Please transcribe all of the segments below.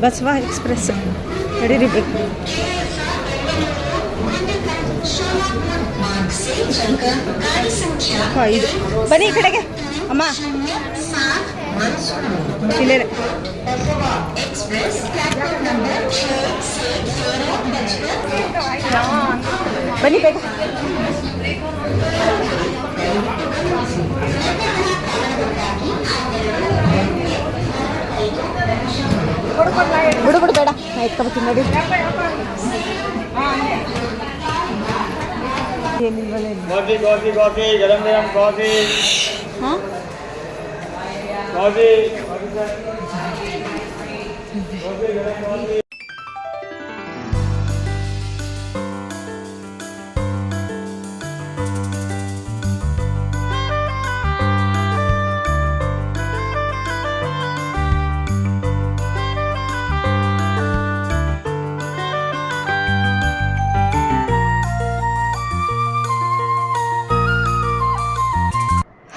Basava express ನಡೀರಿ ಬೇಕು. ಇದು ಬನ್ನಿ ಈ ಕಡೆಗೆ ಅಮ್ಮ ಇಲ್ಲೇ ಬನ್ನಿ ಬೇಗ. ಬಿಡು ಬಿಡು ಬೇಡ ನಾ ಎತ್ಕೊಬತ್ತೀನಿ ನೋಡಿ. ಹಾಂ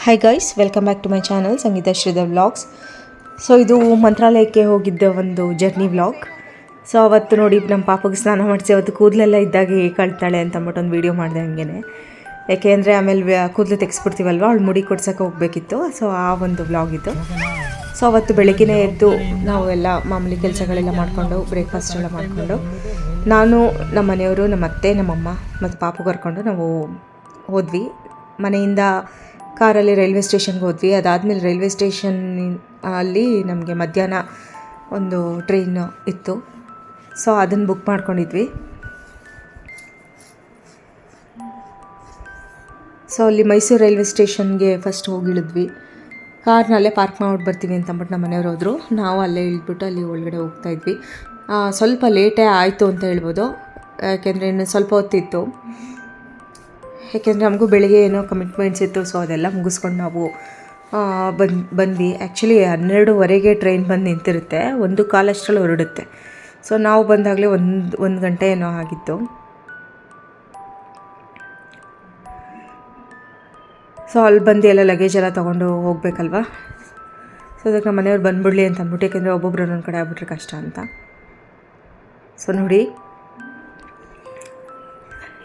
hi guys, welcome back to my channel Sangeetha Sridhar vlogs. So ಇದು ಮಂತ್ರಾಲಯಕ್ಕೆ ಹೋಗಿದ್ದ ಒಂದು ಜರ್ನಿ ವ್ಲಾಗ್. ಸೊ ಅವತ್ತು ನೋಡಿ ನಮ್ಮ ಪಾಪಗೆ ಸ್ನಾನ ಮಾಡಿಸಿ ಅವತ್ತು ಕೂದಲೆಲ್ಲ ಇದ್ದಾಗೆ ಕಳ್ತಾಳೆ ಅಂತ ಅಂದ್ಬಿಟ್ಟು ಒಂದು ವೀಡಿಯೋ ಮಾಡಿದೆ ಹಂಗೆ. ಯಾಕೆಂದರೆ ಆಮೇಲೆ ಕೂದಲು ತೆಗೆಸ್ಬಿಡ್ತೀವಲ್ವ, ಅವಳು ಮುಡಿ ಕೊಡ್ಸೋಕೆ ಹೋಗಬೇಕಿತ್ತು. ಸೊ ಆ ಒಂದು ವ್ಲಾಗ್ ಇದು. ಸೊ ಅವತ್ತು ಬೆಳಗ್ಗೆನೇ ಎದ್ದು ನಾವು ಎಲ್ಲ ಮಾಮೂಲಿ ಕೆಲಸಗಳೆಲ್ಲ ಮಾಡಿಕೊಂಡು ಬ್ರೇಕ್ಫಾಸ್ಟ್ ಎಲ್ಲ ಮಾಡಿಕೊಂಡು ನಾನು ನಮ್ಮ ಮನೆಯವರು, ನಮ್ಮ ಅತ್ತೆ, ನಮ್ಮಮ್ಮ ಮತ್ತು ಪಾಪು ಕರ್ಕೊಂಡು ನಾವು ಹೋದ್ವಿ. ಮನೆಯಿಂದ ಕಾರಲ್ಲಿ ರೈಲ್ವೆ ಸ್ಟೇಷನ್ಗೆ ಹೋದ್ವಿ. ಅದಾದಮೇಲೆ ರೈಲ್ವೆ ಸ್ಟೇಷನ್ ಅಲ್ಲಿ ನಮಗೆ ಮಧ್ಯಾಹ್ನ ಒಂದು ಟ್ರೈನ್ ಇತ್ತು. ಸೊ ಅದನ್ನು ಬುಕ್ ಮಾಡ್ಕೊಂಡಿದ್ವಿ. ಸೊ ಅಲ್ಲಿ ಮೈಸೂರು ರೈಲ್ವೆ ಸ್ಟೇಷನ್ಗೆ ಫಸ್ಟ್ ಹೋಗಿ ಇಳಿದ್ವಿ. ಕಾರ್ನಲ್ಲೇ ಪಾರ್ಕ್ ಮಾಡ್ಬಿಟ್ಟು ಬರ್ತೀವಿ ಅಂತ ಅಂದ್ಬಿಟ್ಟು ನಮ್ಮ ಮನೆಯವರು ಹೋದರು. ನಾವು ಅಲ್ಲೇ ಇಳಿದ್ಬಿಟ್ಟು ಅಲ್ಲಿ ಒಳಗಡೆ ಹೋಗ್ತಾಯಿದ್ವಿ. ಸ್ವಲ್ಪ ಲೇಟೇ ಆಯಿತು ಅಂತ ಹೇಳ್ಬೋದು, ಯಾಕೆಂದರೆ ಇನ್ನು ಸ್ವಲ್ಪ ಹೊತ್ತಿತ್ತು. ಯಾಕೆಂದರೆ ನಮಗೂ ಬೆಳಿಗ್ಗೆ ಏನೋ ಕಮಿಟ್ಮೆಂಟ್ಸ್ ಇತ್ತು. ಸೊ ಅದೆಲ್ಲ ಮುಗಿಸ್ಕೊಂಡು ನಾವು ಬಂದ್ವಿ. ಆ್ಯಕ್ಚುಲಿ 12:15 ಟ್ರೈನ್ ಬಂದು ನಿಂತಿರುತ್ತೆ, 1:15 ಹೊರಡುತ್ತೆ. ಸೊ ನಾವು ಬಂದಾಗಲೇ ಒಂದು ಗಂಟೆ ಏನೋ ಆಗಿತ್ತು. ಸೊ ಅಲ್ಲಿ ಬಂದು ಎಲ್ಲ ಲಗೇಜ್ ಎಲ್ಲ ತೊಗೊಂಡು ಹೋಗಬೇಕಲ್ವ. ಸೊ ಅದಕ್ಕೆ ನಮ್ಮ ಮನೆಯವ್ರು ಬಂದುಬಿಡ್ಲಿ ಅಂತ ಅಂದ್ಬಿಟ್ಟು, ಯಾಕೆಂದರೆ ಒಬ್ಬೊಬ್ರು ಒಂದೊಂದು ಕಡೆ ಆಗ್ಬಿಟ್ರೆ ಕಷ್ಟ ಅಂತ. ಸೊ ನೋಡಿ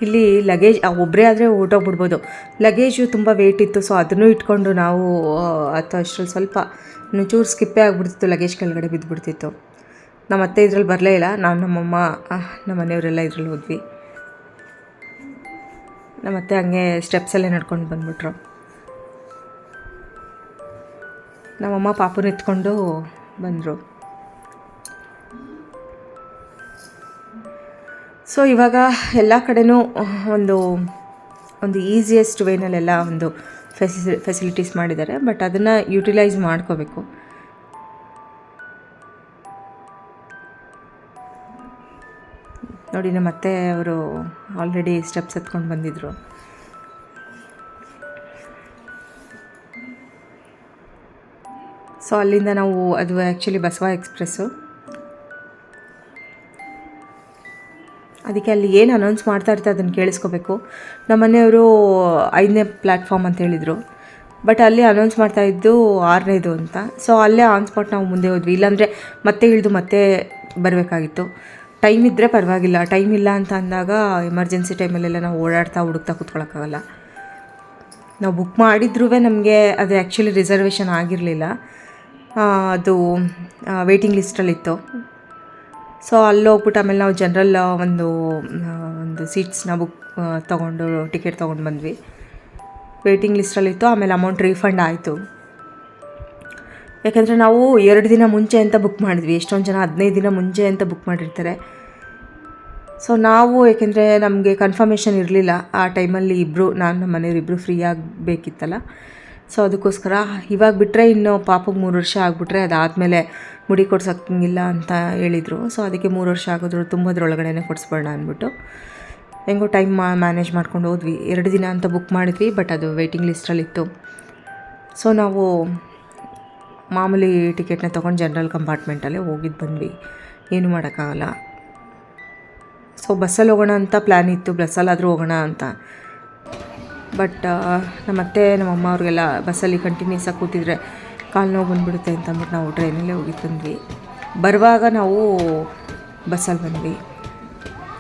ಇಲ್ಲಿ ಲಗೇಜ್ ಒಬ್ಬರೇ ಆದರೆ ಹೊರಟೋಗ್ಬಿಡ್ಬೋದು. ಲಗೇಜು ತುಂಬ ವೇಟ್ ಇತ್ತು. ಸೊ ಅದನ್ನು ಇಟ್ಕೊಂಡು ನಾವು ಅಷ್ಟರಲ್ಲಿ ಸ್ವಲ್ಪ ಚೂರು ಸ್ಕಿಪ್ಪೇ ಆಗಿಬಿಡ್ತಿತ್ತು, ಲಗೇಜ್ ಕೆಳಗಡೆ ಬಿದ್ದುಬಿಡ್ತಿತ್ತು. ನಮ್ಮ ಅತ್ತೆ ಇದ್ರಲ್ಲಿ ಬರಲೇ ಇಲ್ಲ. ನಾನು, ನಮ್ಮಮ್ಮ, ನಮ್ಮ ಮನೆಯವರೆಲ್ಲ ಇದ್ರಲ್ಲಿ ಹೋದ್ವಿ. ನಮ್ಮ ಅತ್ತೆ ಹಂಗೆ ಸ್ಟೆಪ್ಸಲ್ಲೇ ನಡ್ಕೊಂಡು ಬಂದುಬಿಟ್ರು. ನಮ್ಮಮ್ಮ ಪಾಪುನ ಎತ್ಕೊಂಡು ಬಂದರು. ಸೊ ಇವಾಗ ಎಲ್ಲ ಕಡೆನೂ ಒಂದು ಈಸಿಯೆಸ್ಟ್ ವೇನಲ್ಲೆಲ್ಲ ಒಂದು ಫೆಸಿಲಿಟೀಸ್ ಮಾಡಿದ್ದಾರೆ. ಬಟ್ ಅದನ್ನು ಯೂಟಿಲೈಸ್ ಮಾಡ್ಕೋಬೇಕು. ನೋಡಿ ನಮ್ಮ ಅತ್ತೆ ಅವರು ಆಲ್ರೆಡಿ ಸ್ಟೆಪ್ಸ್ ಎತ್ಕೊಂಡು ಬಂದಿದ್ದರು. ಸೊ ಅಲ್ಲಿಂದ ನಾವು, ಅದು ಆ್ಯಕ್ಚುಲಿ ಬಸವ ಎಕ್ಸ್ಪ್ರೆಸ್ಸು, ಅದಕ್ಕೆ ಅಲ್ಲಿ ಏನು ಅನೌನ್ಸ್ ಮಾಡ್ತಾ ಇರ್ತಾರೆ ಅದನ್ನು ಕೇಳಿಸ್ಕೋಬೇಕು. ನಮ್ಮ ಮನೆಯವರು 5ನೇ ಪ್ಲ್ಯಾಟ್ಫಾರ್ಮ್ ಅಂತ ಹೇಳಿದರು. ಬಟ್ ಅಲ್ಲಿ ಅನೌನ್ಸ್ ಮಾಡ್ತಾಯಿದ್ದು 6ನೇದು ಅಂತ. ಸೊ ಅಲ್ಲೇ ಆನ್ ಸ್ಪಾಟ್ ನಾವು ಮುಂದೆ ಹೋದ್ವಿ. ಇಲ್ಲಾಂದರೆ ಮತ್ತೆ ಇಳಿದು ಮತ್ತೆ ಬರಬೇಕಾಗಿತ್ತು. ಟೈಮ್ ಇದ್ದರೆ ಪರವಾಗಿಲ್ಲ, ಟೈಮ್ ಇಲ್ಲ ಅಂತ ಅಂದಾಗ ಎಮರ್ಜೆನ್ಸಿ ಟೈಮಲ್ಲೆಲ್ಲ ನಾವು ಓಡಾಡ್ತಾ ಹುಡುಕ್ತಾ ಕೂತ್ಕೊಳ್ಳೋಕ್ಕಾಗಲ್ಲ. ನಾವು ಬುಕ್ ಮಾಡಿದ್ರೂ ನಮಗೆ ಅದು ಆ್ಯಕ್ಚುಲಿ ರಿಸರ್ವೇಷನ್ ಆಗಿರಲಿಲ್ಲ, ಅದು ವೇಟಿಂಗ್ ಲಿಸ್ಟಲ್ಲಿತ್ತು. ಸೊ ಅಲ್ಲಿ ಹೋಗ್ಬಿಟ್ಟು ಆಮೇಲೆ ನಾವು ಜನರಲ್ ಒಂದು ಸೀಟ್ಸ್ನ ತೊಗೊಂಡು ಟಿಕೆಟ್ ತೊಗೊಂಡು ಬಂದ್ವಿ. ವೇಟಿಂಗ್ ಲಿಸ್ಟಲ್ಲಿತ್ತು. ಆಮೇಲೆ ಅಮೌಂಟ್ ರೀಫಂಡ್ ಆಯಿತು. ಯಾಕೆಂದರೆ ನಾವು 2 ದಿನ ಮುಂಚೆ ಅಂತ ಬುಕ್ ಮಾಡಿದ್ವಿ. ಎಷ್ಟೊಂದು ಜನ 15 ದಿನ ಮುಂಚೆ ಅಂತ ಬುಕ್ ಮಾಡಿರ್ತಾರೆ. ಸೊ ನಾವು, ಯಾಕೆಂದರೆ ನಮಗೆ ಕನ್ಫರ್ಮೇಷನ್ ಇರಲಿಲ್ಲ ಆ ಟೈಮಲ್ಲಿ, ನಾನು ನಮ್ಮ ಮನೆಯವ್ರಿಬ್ಬರು ಫ್ರೀ ಆಗಬೇಕಿತ್ತಲ್ಲ. ಸೊ ಅದಕ್ಕೋಸ್ಕರ ಇವಾಗ ಬಿಟ್ಟರೆ ಇನ್ನು ಪಾಪಗೆ 3 ವರ್ಷ ಆಗಿಬಿಟ್ರೆ ಅದಾದಮೇಲೆ ಮುಡಿ ಕೊಡ್ಸೋಕ್ಕಿಲ್ಲ ಅಂತ ಹೇಳಿದರು. ಸೊ ಅದಕ್ಕೆ 3 ವರ್ಷ ಆಗೋದ್ರು ತುಂಬದ್ರೊಳಗಡೆ ಕೊಡಿಸ್ಬೇಡ ಅಂದ್ಬಿಟ್ಟು ಹೆಂಗೋ ಟೈಮ್ ಮ್ಯಾನೇಜ್ ಮಾಡ್ಕೊಂಡು ಹೋದ್ವಿ. 2 ದಿನ ಅಂತ ಬುಕ್ ಮಾಡಿದ್ವಿ, ಬಟ್ ಅದು ವೇಟಿಂಗ್ ಲಿಸ್ಟಲ್ಲಿತ್ತು. ಸೊ ನಾವು ಮಾಮೂಲಿ ಟಿಕೆಟ್ನ ತೊಗೊಂಡು ಜನರಲ್ ಕಂಪಾರ್ಟ್ಮೆಂಟಲ್ಲೇ ಹೋಗಿದ್ದು ಬಂದ್ವಿ. ಏನೂ ಮಾಡೋಕ್ಕಾಗಲ್ಲ. ಸೊ ಬಸ್ಸಲ್ಲಿ ಹೋಗೋಣ ಅಂತ ಪ್ಲ್ಯಾನ್ ಇತ್ತು, ಬಸ್ಸಲ್ಲಾದರೂ ಹೋಗೋಣ ಅಂತ. ಬಟ್ ನಮ್ಮತ್ತೆ ನಮ್ಮಮ್ಮ ಅವ್ರಿಗೆಲ್ಲ ಬಸ್ಸಲ್ಲಿ ಕಂಟಿನ್ಯೂಸ್ ಆಗಿ ಕೂತಿದ್ರೆ ಕಾಲು ನೋವು ಬಂದುಬಿಡುತ್ತೆ ಅಂತ ಅಂದ್ಬಿಟ್ಟು ನಾವು ಟ್ರೈನಲ್ಲೇ ಹೋಗಿ ಬಂದ್ವಿ. ಬರುವಾಗ ನಾವು ಬಸ್ಸಲ್ಲಿ ಬಂದ್ವಿ,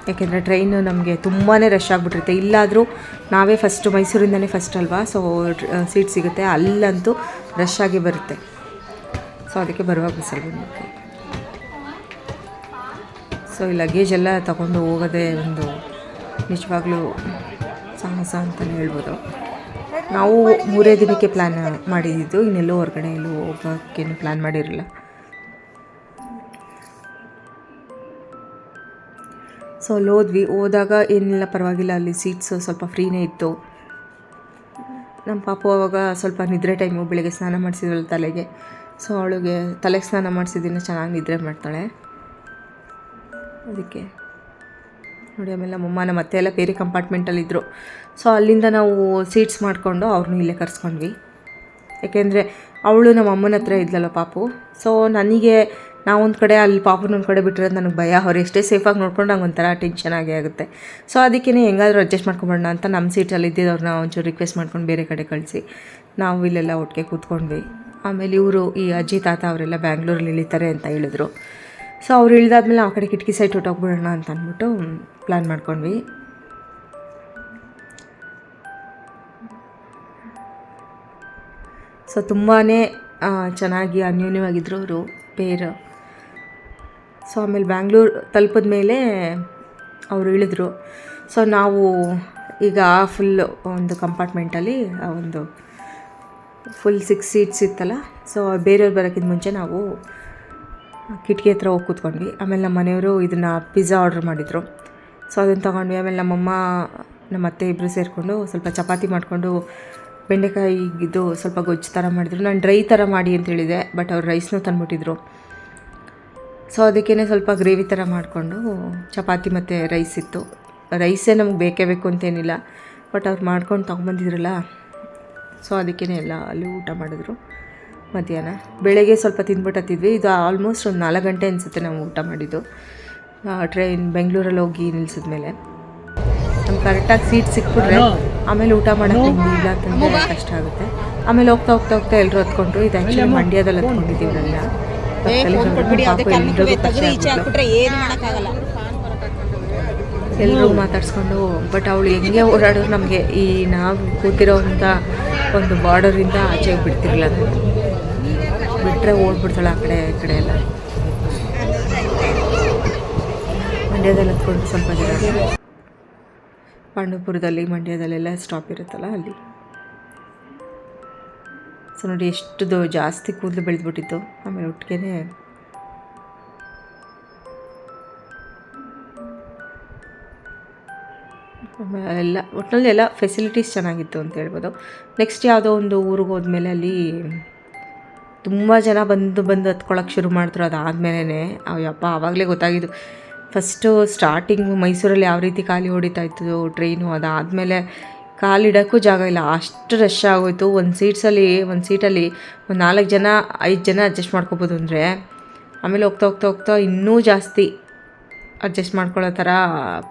ಯಾಕೆಂದರೆ ಟ್ರೈನು ನಮಗೆ ತುಂಬಾ ರಶ್ ಆಗಿಬಿಟ್ಟಿರುತ್ತೆ. ಇಲ್ಲಾದರೂ ನಾವೇ ಫಸ್ಟು, ಮೈಸೂರಿಂದನೇ ಫಸ್ಟ್ ಅಲ್ವಾ, ಸೊ ಸೀಟ್ ಸಿಗುತ್ತೆ. ಅಲ್ಲಂತೂ ರಶ್ ಆಗಿ ಬರುತ್ತೆ. ಸೊ ಅದಕ್ಕೆ ಬರುವಾಗ ಬಸ್ಸಲ್ಲಿ ಬಂದ್ಬಿಟ್ವಿ. ಸೊ ಈ ಲಗೇಜ್ ಎಲ್ಲ ತಗೊಂಡು ಹೋಗೋದೇ ಒಂದು ನಿಜವಾಗ್ಲೂ ಸಾಹಸ ಅಂತಲೇ ಹೇಳ್ಬೋದು. ನಾವು 3 ದಿನಕ್ಕೆ ಪ್ಲ್ಯಾನ್ ಮಾಡಿದ್ದು, ಇನ್ನೆಲ್ಲೋ ಹೊರಗಡೆ ಎಲ್ಲೂ ಹೋಗೋಕ್ಕೇನು ಪ್ಲ್ಯಾನ್ ಮಾಡಿರಲಿಲ್ಲ. ಸೊ ಅಲ್ಲಿ ಹೋದಾಗ ಏನಿಲ್ಲ, ಪರವಾಗಿಲ್ಲ, ಅಲ್ಲಿ ಸೀಟ್ಸು ಸ್ವಲ್ಪ ಫ್ರೀನೇ ಇತ್ತು. ನಮ್ಮ ಪಾಪು ಅವಾಗ ಸ್ವಲ್ಪ ನಿದ್ರೆ ಟೈಮು, ಬೆಳಗ್ಗೆ ಸ್ನಾನ ಮಾಡಿಸಿದ್ವಲ್ಲ ತಲೆಗೆ, ಸೊ ಅವಳಿಗೆ ತಲೆಗೆ ಸ್ನಾನ ಮಾಡಿಸಿದ್ದೀನಿ, ಚೆನ್ನಾಗಿ ನಿದ್ರೆ ಮಾಡ್ತಾಳೆ. ಅದಕ್ಕೆ ನೋಡಿ, ಆಮೇಲೆ ನಮ್ಮಮ್ಮ ನಮ್ಮ ಅತ್ತೆ ಎಲ್ಲ ಬೇರೆ ಕಂಪಾರ್ಟ್ಮೆಂಟಲ್ಲಿದ್ದರು. ಸೊ ಅಲ್ಲಿಂದ ನಾವು ಸೀಟ್ಸ್ ಮಾಡಿಕೊಂಡು ಅವ್ರನ್ನೂ ಇಲ್ಲೇ ಕರ್ಸ್ಕೊಂಡ್ವಿ. ಯಾಕೆಂದರೆ ಅವಳು ನಮ್ಮ ಅಮ್ಮನ ಹತ್ರ ಇದ್ಲಲ್ಲ ಪಾಪು. ಸೊ ನನಗೆ ನಾವೊಂದು ಕಡೆ, ಅಲ್ಲಿ ಪಾಪನೊಂದು ಕಡೆ ಬಿಟ್ಟಿರೋದು ನನಗೆ ಭಯ. ಅವ್ರು ಎಷ್ಟೇ ಸೇಫಾಗಿ ನೋಡ್ಕೊಂಡು ನಂಗೆ ಒಂಥರ ಟೆನ್ಷನ್ ಆಗೇ ಆಗುತ್ತೆ. ಸೊ ಅದಕ್ಕೇ ಹೆಂಗಾದರೂ ಅಡ್ಜಸ್ಟ್ ಮಾಡ್ಕೊಂಬಿಡೋಣ ಅಂತ ನಮ್ಮ ಸೀಟಲ್ಲಿ ಇದ್ದಿದ್ದವ್ರನ್ನ ಒಂಚೂರು ರಿಕ್ವೆಸ್ಟ್ ಮಾಡ್ಕೊಂಡು ಬೇರೆ ಕಡೆ ಕಳಿಸಿ ನಾವು ಇಲ್ಲೆಲ್ಲ ಒಟ್ಟಿಗೆ ಕೂತ್ಕೊಂಡ್ವಿ. ಆಮೇಲೆ ಇವರು ಈ ಅಜ್ಜಿ ತಾತ ಅವರೆಲ್ಲ ಬ್ಯಾಂಗ್ಳೂರಲ್ಲಿ ಇಳಿತಾರೆ ಅಂತ ಹೇಳಿದ್ರು. ಸೊ ಅವ್ರು ಇಳಿದಾದ್ಮೇಲೆ ಆ ಕಡೆ ಕಿಟಕಿ ಸೈಡ್ ಹೊಟ್ಟೋಗ್ಬಿಡೋಣ ಅಂತ ಅಂದ್ಬಿಟ್ಟು ಪ್ಲ್ಯಾನ್ ಮಾಡ್ಕೊಂಡ್ವಿ. ಸೊ ತುಂಬಾ ಚೆನ್ನಾಗಿ ಅನ್ಯೋನ್ಯವಾಗಿದ್ದರು ಅವರು ಪೇರ್. ಸೊ ಆಮೇಲೆ ಬ್ಯಾಂಗ್ಳೂರು ತಲುಪಿದ ಮೇಲೆ ಅವರು ಇಳಿದ್ರು. ಸೊ ನಾವು ಈಗ ಫುಲ್ ಒಂದು ಕಂಪಾರ್ಟ್ಮೆಂಟಲ್ಲಿ ಒಂದು ಫುಲ್ 6 ಸೀಟ್ಸ್ ಇತ್ತಲ್ಲ. ಸೊ ಬೇರೆಯವ್ರು ಬರೋಕ್ಕಿಂತ ಮುಂಚೆ ನಾವು ಕಿಟಕಿ ಹತ್ರ ಹೋಗಿ ಕೂತ್ಕೊಂಡ್ವಿ. ಆಮೇಲೆ ನಮ್ಮ ಮನೆಯವರು ಇದನ್ನು ಪಿಜ್ಜಾ ಆರ್ಡ್ರ್ ಮಾಡಿದರು. ಸೊ ಅದನ್ನು ತೊಗೊಂಡ್ವಿ. ಆಮೇಲೆ ನಮ್ಮಮ್ಮ ನಮ್ಮ ಅತ್ತೆ ಇಬ್ಬರು ಸೇರಿಕೊಂಡು ಸ್ವಲ್ಪ ಚಪಾತಿ ಮಾಡಿಕೊಂಡು ಬೆಂಡೆಕಾಯಿಗಿದ್ದು ಸ್ವಲ್ಪ ಗೊಜ್ಜು ಥರ ಮಾಡಿದ್ರು. ನಾನು ಡ್ರೈ ಥರ ಮಾಡಿ ಅಂತ ಹೇಳಿದೆ, ಬಟ್ ಅವ್ರು ರೈಸ್ನೂ ತಂದುಬಿಟ್ಟಿದ್ರು. ಸೊ ಅದಕ್ಕೇ ಸ್ವಲ್ಪ ಗ್ರೇವಿ ಥರ ಮಾಡಿಕೊಂಡು ಚಪಾತಿ ಮತ್ತು ರೈಸ್ ಇತ್ತು. ರೈಸೇ ನಮ್ಗೆ ಬೇಕೇ ಬೇಕು ಅಂತೇನಿಲ್ಲ, ಬಟ್ ಅವ್ರು ಮಾಡ್ಕೊಂಡು ತೊಗೊಂಬಂದಿದ್ರಲ್ಲ, ಸೊ ಅದಕ್ಕೇ ಎಲ್ಲ ಅಲ್ಲಿ ಊಟ ಮಾಡಿದ್ರು. ಮಧ್ಯಾಹ್ನ ಬೆಳಗ್ಗೆ ಸ್ವಲ್ಪ ತಿಂದ್ಬಿಟ್ಟಿದ್ವಿ. ಇದು ಆಲ್ಮೋಸ್ಟ್ ಒಂದು 4 ಗಂಟೆ ಅನಿಸುತ್ತೆ ನಾವು ಊಟ ಮಾಡಿದ್ದು. ಟ್ರೈನ್ ಬೆಂಗಳೂರಲ್ಲಿ ಹೋಗಿ ನಿಲ್ಲಿಸಿದ್ಮೇಲೆ ನಮ್ಗೆ ಕರೆಕ್ಟಾಗಿ ಸೀಟ್ ಸಿಕ್ಬಿಟ್ರೆ ಆಮೇಲೆ ಊಟ ಮಾಡೋಕ್ಕೆ ಇಲ್ಲ ಅಂತಂದರೆ ಕಷ್ಟ ಆಗುತ್ತೆ. ಆಮೇಲೆ ಹೋಗ್ತಾ ಹೋಗ್ತಾ ಹೋಗ್ತಾ ಎಲ್ಲರೂ ಹತ್ಕೊಂಡ್ರು. ಇದು ಆ್ಯಕ್ಚುಲಿ ಮಂಡ್ಯದಲ್ಲಿ ಹತ್ಕೊಂಡಿದ್ದೀವಿ ನನ್ನ ಎಲ್ಲರೂ ಮಾತಾಡ್ಸ್ಕೊಂಡು. ಬಟ್ ಅವಳು ಹೆಂಗೆ ಓಡಾಡೋರು ನಮಗೆ ಈ ನಾವು ಕೂತಿರೋವಂಥ ಒಂದು ಬಾರ್ಡರಿಂದ ಆಚೆಗೆ ಬಿಡ್ತಿರಲಿಲ್ಲ. ಬಿಟ್ಟರೆ ಓಡ್ಬಿಡ್ತಾಳೆ ಆ ಕಡೆ ಈ ಕಡೆ ಎಲ್ಲ. ಮಂಡ್ಯದಲ್ಲಿ ಹತ್ಕೊಂಡು ಸ್ವಲ್ಪ ಜನ ಪಾಂಡವಪುರದಲ್ಲಿ, ಮಂಡ್ಯದಲ್ಲೆಲ್ಲ ಸ್ಟಾಪ್ ಇರುತ್ತಲ್ಲ ಅಲ್ಲಿ. ಸೊ ನೋಡಿ ಎಷ್ಟು ಜಾಸ್ತಿ ಕೂದಲು ಬೆಳೆದ್ಬಿಟ್ಟಿತ್ತು. ಆಮೇಲೆ ಒಟ್ಟಿಗೆ ಎಲ್ಲ ಒಟ್ಟಿನಲ್ಲಿ ಎಲ್ಲ ಫೆಸಿಲಿಟೀಸ್ ಚೆನ್ನಾಗಿತ್ತು ಅಂತ ಹೇಳ್ಬೋದು. ನೆಕ್ಸ್ಟ್ ಯಾವುದೋ ಒಂದು ಊರಿಗೆ ಹೋದ್ಮೇಲೆ ಅಲ್ಲಿ ತುಂಬ ಜನ ಬಂದು ಹತ್ಕೊಳ್ಳೋಕೆ ಶುರು ಮಾಡಿದ್ರು. ಅದಾದಮೇಲೆ ಅಯ್ಯಪ್ಪ ಆವಾಗಲೇ ಗೊತ್ತಾಗಿದ್ದು. ಫಸ್ಟು ಸ್ಟಾರ್ಟಿಂಗು ಮೈಸೂರಲ್ಲಿ ಯಾವ ರೀತಿ ಖಾಲಿ ಹೊಡಿತಾ ಇತ್ತು ಟ್ರೈನು, ಅದಾದಮೇಲೆ ಕಾಲಿಡೋಕ್ಕೂ ಜಾಗ ಇಲ್ಲ, ಅಷ್ಟು ರಶ್ ಆಗೋಯ್ತು. ಒಂದು ಸೀಟಲ್ಲಿ ಒಂದು 4 ಜನ 5 ಜನ ಅಡ್ಜಸ್ಟ್ ಮಾಡ್ಕೊಬೋದು ಅಂದರೆ, ಆಮೇಲೆ ಹೋಗ್ತಾ ಹೋಗ್ತಾ ಹೋಗ್ತಾ ಇನ್ನೂ ಜಾಸ್ತಿ ಅಡ್ಜಸ್ಟ್ ಮಾಡ್ಕೊಳ್ಳೋ ಥರ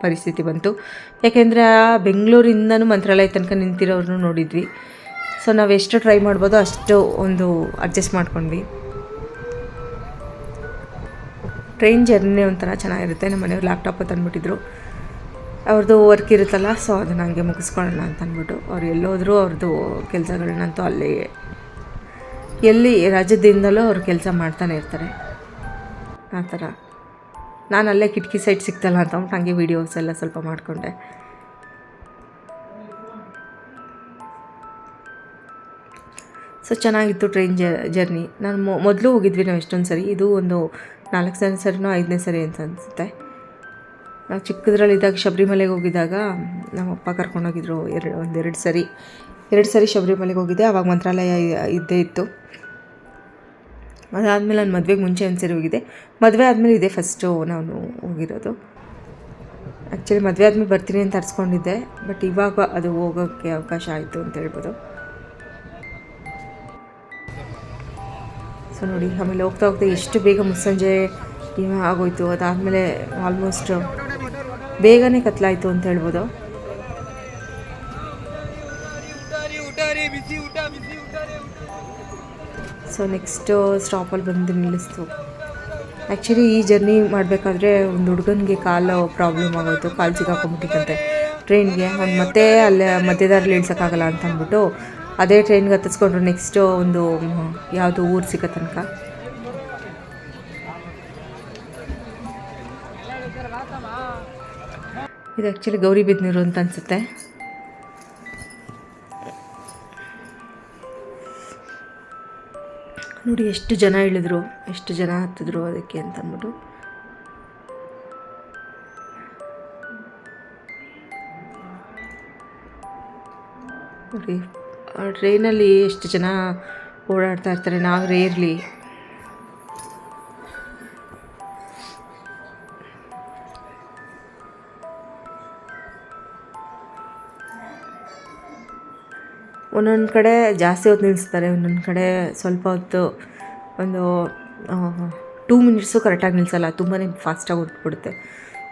ಪರಿಸ್ಥಿತಿ ಬಂತು. ಯಾಕೆಂದರೆ ಬೆಂಗಳೂರಿಂದನೂ ಮಂತ್ರಾಲಯ ತನಕ ನಿಂತಿರೋರನ್ನೂ ನೋಡಿದ್ವಿ. ಸೊ ನಾವು ಎಷ್ಟು ಟ್ರೈ ಮಾಡ್ಬೋದೋ ಅಷ್ಟು ಒಂದು ಅಡ್ಜಸ್ಟ್ ಮಾಡ್ಕೊಂಡ್ವಿ. ಟ್ರೈನ್ ಜರ್ನಿ ಒಂಥರ ಚೆನ್ನಾಗಿರುತ್ತೆ. ನಮ್ಮ ಮನೆಯವ್ರು ಲ್ಯಾಪ್ಟಾಪ್ ತಂದುಬಿಟ್ಟಿದ್ರು. ಅವ್ರದ್ದು ವರ್ಕ್ ಇರುತ್ತಲ್ಲ, ಸೊ ಅದನ್ನು ಹಂಗೆ ಮುಗಿಸ್ಕೊಳ್ಳೋಣ ಅಂತ ಅಂದ್ಬಿಟ್ಟು ಅವ್ರು ಎಲ್ಲೋದ್ರೂ ಅವ್ರದ್ದು ಕೆಲಸಗಳನ್ನಂತೂ ಅಲ್ಲಿ ಎಲ್ಲಿ ರಾಜ್ಯದಿಂದಲೂ ಅವ್ರು ಕೆಲಸ ಮಾಡ್ತಾನೆ ಇರ್ತಾರೆ. ಆ ಥರ ನಾನು ಅಲ್ಲೇ ಕಿಟಕಿ ಸೈಡ್ ಸಿಗ್ತಲ್ಲ ಅಂತ ಅಂದ್ಬಿಟ್ಟು ಹಂಗೆ ವೀಡಿಯೋಸ್ ಎಲ್ಲ ಸ್ವಲ್ಪ ಮಾಡಿಕೊಂಡೆ. ಸೊ ಚೆನ್ನಾಗಿತ್ತು ಟ್ರೈನ್ ಜರ್ನಿ. ನಾನು ಮೊದಲು ಹೋಗಿದ್ವಿ ನಾವು ಎಷ್ಟೊಂದು ಸರಿ. ಇದು ಒಂದು 4ನೇ ಸರಿನೋ 5ನೇ ಸರಿ ಅಂತ ಅನಿಸುತ್ತೆ. ನಾವು ಚಿಕ್ಕದ್ರಲ್ಲಿದ್ದಾಗ ಶಬರಿಮಲೆಗೆ ಹೋಗಿದ್ದಾಗ ನಮ್ಮಪ್ಪ ಕರ್ಕೊಂಡೋಗಿದ್ರು. 2 ಸರಿ ಶಬರಿಮಲೆಗೆ ಹೋಗಿದ್ದೆ. ಆವಾಗ ಮಂತ್ರಾಲಯ ಇದ್ದೇ ಇತ್ತು. ಅದಾದಮೇಲೆ ನಾನು ಮದುವೆಗೆ ಮುಂಚೆ ಒಂದು ಸರಿ ಹೋಗಿದ್ದೆ. ಮದುವೆ ಆದಮೇಲೆ ಇದೆ ಫಸ್ಟು ನಾನು ಹೋಗಿರೋದು. ಆ್ಯಕ್ಚುಲಿ ಮದುವೆ ಆದಮೇಲೆ ಬರ್ತೀನಿ ಅಂತ ತರಿಸ್ಕೊಂಡಿದ್ದೆ, ಬಟ್ ಇವಾಗ ಅದು ಹೋಗೋಕ್ಕೆ ಅವಕಾಶ ಆಯಿತು ಅಂತ ಹೇಳ್ಬೋದು. ಸೊ ನೋಡಿ, ಆಮೇಲೆ ಹೋಗ್ತಾ ಹೋಗ್ತಾ ಎಷ್ಟು ಬೇಗ ಮುಸ್ಸಂಜೆ ಆಗೋಯ್ತು. ಅದಾದಮೇಲೆ ಆಲ್ಮೋಸ್ಟ್ ಬೇಗನೆ ಕತ್ಲಾಯಿತು ಅಂತ ಹೇಳ್ಬೋದು. ಸೊ ನೆಕ್ಸ್ಟು ಸ್ಟಾಪಲ್ಲಿ ಬಂದು ನಿಲ್ಲಿಸ್ತು. ಆ್ಯಕ್ಚುಲಿ ಈ ಜರ್ನಿ ಮಾಡಬೇಕಾದ್ರೆ ಒಂದು ಹುಡುಗನಿಗೆ ಕಾಲು ಪ್ರಾಬ್ಲಮ್ ಆಗೋಯ್ತು, ಕಾಲು ಸಿಗಾಕೊಂಬಿಟ್ಟಿತ್ತಂತೆ ಟ್ರೈನ್ಗೆ. ಅವ್ನು ಮತ್ತೆ ಅಲ್ಲೇ ಮಧ್ಯದಾರಲ್ಲಿ ಇಳ್ಸೋಕ್ಕಾಗಲ್ಲ ಅಂತ ಅಂದ್ಬಿಟ್ಟು ಅದೇ ಟ್ರೈನ್ಗೆ ಹತ್ತಿಸ್ಕೊಂಡ್ರು ನೆಕ್ಸ್ಟು ಒಂದು ಯಾವುದು ಊರು ಸಿಗೋ ತನಕ. ಇದು ಆ್ಯಕ್ಚುಲಿ ಗೌರಿಬಿದನೂರು ಅಂತ ಅನಿಸುತ್ತೆ. ನೋಡಿ ಎಷ್ಟು ಜನ ಇಳಿದ್ರು, ಎಷ್ಟು ಜನ ಹತ್ತಿದ್ರು ಅದಕ್ಕೆ ಅಂತ ಅಂದ್ಬಿಟ್ಟು. ನೋಡಿ ಟ್ರೈನಲ್ಲಿ ಎಷ್ಟು ಜನ ಓಡಾಡ್ತಾ ಇರ್ತಾರೆ, ನಾವು ರೇರ್ಲಿ. ಒಂದೊಂದು ಕಡೆ ಜಾಸ್ತಿ ಹೊತ್ತು ನಿಲ್ಲಿಸ್ತಾರೆ, ಒಂದೊಂದು ಕಡೆ ಸ್ವಲ್ಪ ಹೊತ್ತು, ಒಂದು 2 ಮಿನಿಟ್ಸು ಕರೆಕ್ಟಾಗಿ ನಿಲ್ಲಿಸಲ್ಲ, ತುಂಬಾ ಫಾಸ್ಟಾಗಿ ಹೊರಟ್ಬಿಡುತ್ತೆ.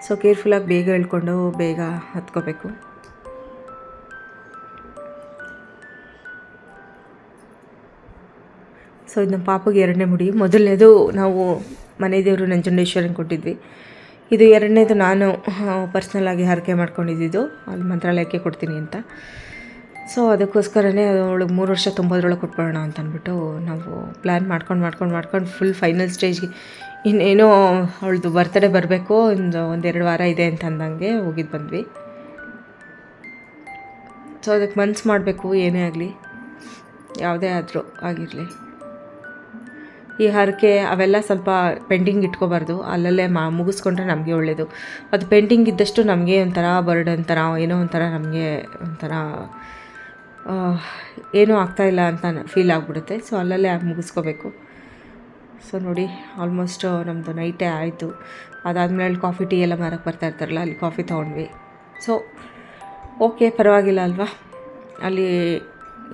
ಸೊ ಕೇರ್ಫುಲ್ಲಾಗಿ ಬೇಗ ಹೇಳ್ಕೊಂಡು ಬೇಗ ಹತ್ಕೋಬೇಕು. ಸೊ ಇದು ನಮ್ಮ ಪಾಪಗೆ 2ನೇ ಮುಡಿ. ಮೊದಲನೇದು ನಾವು ಮನೆ ದೇವರು ನಂಜುಂಡೇಶ್ವರನ ಕೊಟ್ಟಿದ್ವಿ. ಇದು 2ನೇದು ನಾನು ಪರ್ಸ್ನಲಾಗಿ ಹರಕೆ ಮಾಡ್ಕೊಂಡಿದ್ದು, ಅಲ್ಲಿ ಮಂತ್ರಾಲಯಕ್ಕೆ ಕೊಡ್ತೀನಿ ಅಂತ. ಸೊ ಅದಕ್ಕೋಸ್ಕರನೇ ಅವಳಿಗೆ 3 ವರ್ಷ ತುಂಬೋದ್ರೊಳಗೆ ಕೊಟ್ಬಿಡೋಣ ಅಂತ ಅಂದ್ಬಿಟ್ಟು ನಾವು ಪ್ಲ್ಯಾನ್ ಮಾಡ್ಕೊಂಡು ಫುಲ್ ಫೈನಲ್ ಸ್ಟೇಜ್ಗೆ ಇನ್ನೇನೋ ಅವಳದು ಬರ್ತ್ಡೇ ಬರಬೇಕು, ಒಂದೆರಡು ವಾರ ಇದೆ ಅಂತ ಅಂದಂಗೆ ಹೋಗಿದ್ದು ಬಂದ್ವಿ. ಸೊ ಅದಕ್ಕೆ ಮನ್ಸು ಮಾಡಬೇಕು, ಏನೇ ಆಗಲಿ, ಯಾವುದೇ ಆದರೂ ಆಗಿರಲಿ. ಈ ಹರಕೆ ಅವೆಲ್ಲ ಸ್ವಲ್ಪ ಪೆಂಡಿಂಗ್ ಇಟ್ಕೋಬಾರ್ದು, ಅಲ್ಲಲ್ಲೇ ಮುಗಿಸ್ಕೊಂಡ್ರೆ ನಮಗೆ ಒಳ್ಳೆಯದು. ಅದು ಪೆಂಡಿಂಗ್ ಇದ್ದಷ್ಟು ನಮಗೆ ಒಂಥರ ಬರ್ಡನ್ ಥರ, ಏನೋ ಒಂಥರ ನಮಗೆ ಒಂಥರ ಏನೂ ಆಗ್ತಾಯಿಲ್ಲ ಅಂತ ಫೀಲ್ ಆಗಿಬಿಡುತ್ತೆ. ಸೊ ಅಲ್ಲಲ್ಲೇ ಮುಗಿಸ್ಕೋಬೇಕು. ಸೊ ನೋಡಿ ಆಲ್ಮೋಸ್ಟ್ ನಮ್ಮದು ನೈಟೇ ಆಯಿತು. ಅದಾದಮೇಲೆ ಅಲ್ಲಿ ಕಾಫಿ ಟೀ ಎಲ್ಲ ಮಾರಕ್ಕೆ ಬರ್ತಾಯಿರ್ತಾರಲ್ಲ, ಅಲ್ಲಿ ಕಾಫಿ ತೊಗೊಂಡ್ವಿ. ಸೊ ಓಕೆ, ಪರವಾಗಿಲ್ಲ ಅಲ್ವಾ. ಅಲ್ಲಿ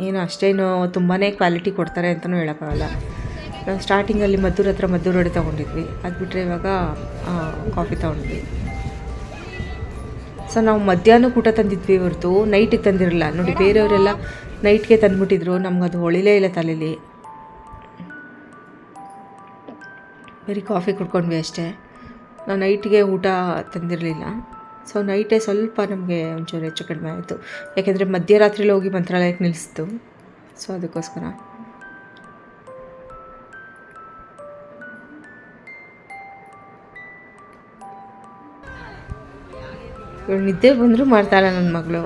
ಏನು ಅಷ್ಟೇನು ತುಂಬಾ ಕ್ವಾಲಿಟಿ ಕೊಡ್ತಾರೆ ಅಂತಲೂ ಹೇಳೋಕ್ಕಾಗಲ್ಲ. ನಾವು ಸ್ಟಾರ್ಟಿಂಗಲ್ಲಿ ಮದ್ದೂರು ಹತ್ರ ಮದ್ದೂರು ವಡೆ ತೊಗೊಂಡಿದ್ವಿ, ಅದು ಬಿಟ್ಟರೆ ಇವಾಗ ಕಾಫಿ ತೊಗೊಂಡ್ವಿ. ಸೊ ನಾವು ಮಧ್ಯಾಹ್ನಕ್ಕೆ ಊಟ ತಂದಿದ್ವಿ ಹೊರತು ನೈಟಿಗೆ ತಂದಿರಲಿಲ್ಲ. ನೋಡಿ ಬೇರೆಯವರೆಲ್ಲ ನೈಟ್ಗೆ ತಂದುಬಿಟ್ಟಿದ್ರು, ನಮ್ಗೆ ಅದು ಹೊಳಿಲೇ ಇಲ್ಲ ತಲೆಯಲ್ಲಿ. ಬರೀ ಕಾಫಿ ಕುಡ್ಕೊಂಡ್ವಿ ಅಷ್ಟೇ, ನಾವು ನೈಟಿಗೆ ಊಟ ತಂದಿರಲಿಲ್ಲ. ಸೊ ನೈಟೇ ಸ್ವಲ್ಪ ನಮಗೆ ಒಂಚೂರು ಹೆಚ್ಚು ಕಡಿಮೆ ಆಯಿತು, ಯಾಕೆಂದರೆ ಮಧ್ಯರಾತ್ರಿಲಿ ಹೋಗಿ ಮಂತ್ರಾಲಯಕ್ಕೆ ನಿಲ್ಲಿಸ್ತು. ಸೊ ಅದಕ್ಕೋಸ್ಕರ ಇವಳು ನಿದ್ದೆ ಬಂದರೂ ಮಾಡ್ತಾಳೆ ನನ್ನ ಮಗಳು.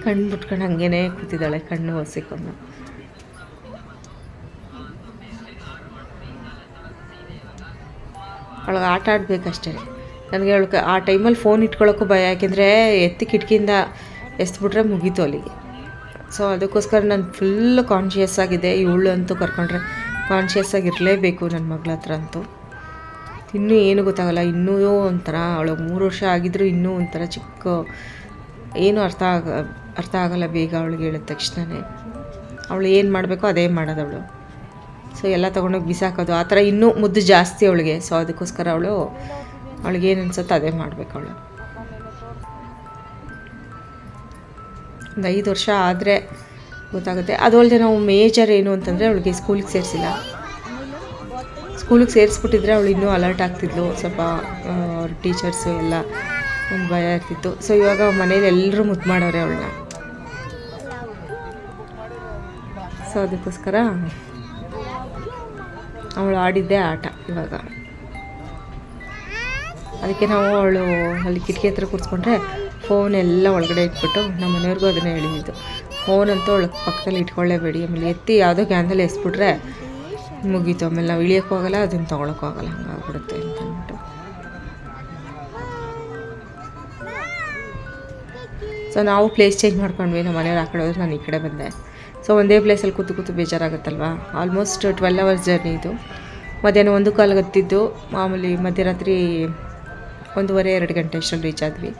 ಕಣ್ಣು ಬಿಟ್ಕೊಂಡು ಹಂಗೇ ಕೂತಿದ್ದಾಳೆ, ಕಣ್ಣು ಒಸಿಕೊಂಡು. ಅವಳಿಗೆ ಆಟ ಆಡಬೇಕಷ್ಟೇ. ನನಗೆ ಅವಳಿಗೆ ಆ ಟೈಮಲ್ಲಿ ಫೋನ್ ಇಟ್ಕೊಳ್ಳೋಕ್ಕೂ ಭಯ, ಯಾಕೆಂದರೆ ಎತ್ತಿ ಕಿಟಕಿಯಿಂದ ಎಸ್ಬಿಟ್ರೆ ಮುಗೀತು ಅಲ್ಲಿಗೆ. ಸೊ ಅದಕ್ಕೋಸ್ಕರ ನಾನು ಫುಲ್ ಕಾನ್ಷಿಯಸ್ ಆಗಿದೆ. ಇವಳು ಅಂತೂ ಕರ್ಕೊಂಡ್ರೆ ಕಾನ್ಷಿಯಸ್ ಆಗಿರಲೇಬೇಕು ನನ್ನ ಮಗಳ ಹತ್ರ ಅಂತೂ. ಇನ್ನೂ ಏನು ಗೊತ್ತಾಗಲ್ಲ, ಇನ್ನೂ ಒಂಥರ ಅವಳು 3 ವರ್ಷ ಆಗಿದ್ದರೂ ಇನ್ನೂ ಒಂಥರ ಚಿಕ್ಕ, ಏನೂ ಅರ್ಥ ಆಗಲ್ಲ ಬೇಗ ಅವಳಿಗೆ ಹೇಳಿದ ತಕ್ಷಣವೇ. ಅವಳು ಏನು ಮಾಡಬೇಕೋ ಅದೇ ಮಾಡೋದು ಅವಳು. ಸೊ ಎಲ್ಲ ತೊಗೊಂಡೋಗಿ ಬಿಸಾಕೋದು, ಆ ಥರ ಇನ್ನೂ ಮುದ್ದು ಜಾಸ್ತಿ ಅವಳಿಗೆ. ಸೊ ಅದಕ್ಕೋಸ್ಕರ ಅವಳಿಗೆ ಏನು ಅನ್ಸುತ್ತೋ ಅದೇ ಮಾಡಬೇಕು ಅವಳು. ಒಂದು 5 ವರ್ಷ ಆದರೆ ಗೊತ್ತಾಗುತ್ತೆ. ಅದು ಅಲ್ಲದೆ ನಾವು ಮೇಜರ್ ಏನು ಅಂತಂದರೆ ಅವಳಿಗೆ ಸ್ಕೂಲಿಗೆ ಸೇರಿಸಿಲ್ಲ. ಸ್ಕೂಲಿಗೆ ಸೇರಿಸ್ಬಿಟ್ಟಿದ್ರೆ ಅವಳು ಇನ್ನೂ ಅಲರ್ಟ್ ಆಗ್ತಿದ್ಲು, ಸ್ವಲ್ಪ ಅವ್ರ ಟೀಚರ್ಸು ಎಲ್ಲ ಒಂದು ಭಯ ಇರ್ತಿತ್ತು. ಸೊ ಇವಾಗ ಮನೇಲಿ ಎಲ್ಲರೂ ಮುದ್ದು ಮಾಡೋರೆ ಅವಳನ್ನ. ಸೊ ಅದಕ್ಕೋಸ್ಕರ ಅವಳು ಆಡಿದ್ದೇ ಆಟ ಇವಾಗ. ಅದಕ್ಕೆ ನಾವು ಅವಳು ಅಲ್ಲಿ ಕಿಟಕಿ ಹತ್ರ ಕೂರಿಸ್ಕೊಂಡ್ರೆ ಫೋನ್ ಎಲ್ಲ ಒಳಗಡೆ ಇಟ್ಬಿಟ್ಟು ನಮ್ಮ ಮನೆಯವ್ರಿಗೂ ಅದನ್ನೇ ಹೇಳಿದ್ದು, ಫೋನ್ ಅಂತೂ ಅವಳು ಪಕ್ಕದಲ್ಲಿ ಇಟ್ಕೊಳ್ಳೇಬೇಡಿ, ಆಮೇಲೆ ಎತ್ತಿ ಯಾವುದೋ ಕ್ಯಾನ್ದಲ್ಲಿ ಎಸ್ಬಿಟ್ರೆ ಮುಗೀತು, ಆಮೇಲೆ ನಾವು ಇಳಿಯೋಕ್ಕೂ ಆಗಲ್ಲ, ಅದನ್ನು ತೊಗೊಳಕ್ಕೂ ಆಗಲ್ಲ, ಹಂಗಾಗ್ಬಿಡುತ್ತೆ ಅಂತ ಅಂದ್ಬಿಟ್ಟು. ಸೊ ನಾವು ಪ್ಲೇಸ್ ಚೇಂಜ್ ಮಾಡ್ಕೊಂಡ್ವಿ. ನಮ್ಮ ಮನೆಯವ್ರು ಆ ಕಡೆ ಹೋದ್ರೆ ನಾನು ಈ ಕಡೆ ಬಂದೆ. ಸೊ ಒಂದೇ ಪ್ಲೇಸಲ್ಲಿ ಕೂತು ಬೇಜಾರಾಗುತ್ತಲ್ವ. ಆಲ್ಮೋಸ್ಟ್ 12 ಅವರ್ಸ್ ಜರ್ನಿ ಇದು. ಮಧ್ಯಾಹ್ನ 1 ಗತ್ತಿದ್ದು, ಮಾಮೂಲಿ ಮಧ್ಯರಾತ್ರಿ 1:30-2 ಗಂಟೆ ಅಷ್ಟರಲ್ಲಿ ರೀಚ್ ಆದ್ವಿ.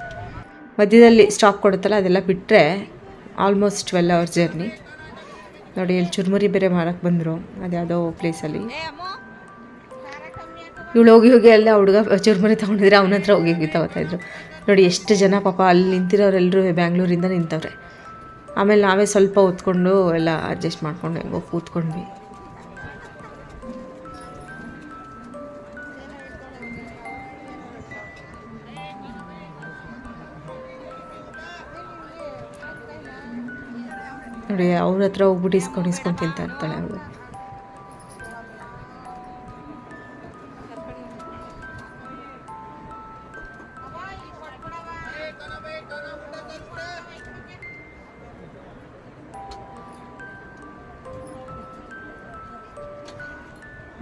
ಮಧ್ಯದಲ್ಲಿ ಸ್ಟಾಪ್ ಕೊಡುತ್ತಲ್ಲ, ಅದೆಲ್ಲ ಬಿಟ್ಟರೆ ಆಲ್ಮೋಸ್ಟ್ 12 ಅವರ್ಸ್ ಜರ್ನಿ. ನೋಡಿ ಇಲ್ಲಿ ಚುರುಮುರಿ ಬೇರೆ ಮಾರಕ್ಕೆ ಬಂದರು, ಅದ್ಯಾವುದೋ ಪ್ಲೇಸಲ್ಲಿ. ಇವಳು ಹೋಗಿ ಎಲ್ಲ ಹುಡುಗ ಚುರುಮುರಿ ತೊಗೊಂಡಿದ್ರೆ ಅವನ ಹತ್ರ ಹೋಗಿ ತಗೋತಾಯಿದ್ರು. ನೋಡಿ ಎಷ್ಟು ಜನ ಪಾಪ ಅಲ್ಲಿ ನಿಂತಿರೋರೆಲ್ಲರೂ ಬ್ಯಾಂಗ್ಳೂರಿಂದ ನಿಂತವ್ರೆ. ಆಮೇಲೆ ನಾವೇ ಸ್ವಲ್ಪ ಹೊತ್ಕೊಂಡು ಎಲ್ಲ ಅಡ್ಜಸ್ಟ್ ಮಾಡ್ಕೊಂಡು ಹೆಂಗೋ ಕೂತ್ಕೊಂಡ್ವಿ. ನೋಡಿ ಅವ್ರ ಹತ್ರ ಹೋಗ್ಬಿಟ್ಟು ಇಸ್ಕೊಂಡು ತಿಂತಾ ಇರ್ತಾಳೆ ಅವಳು.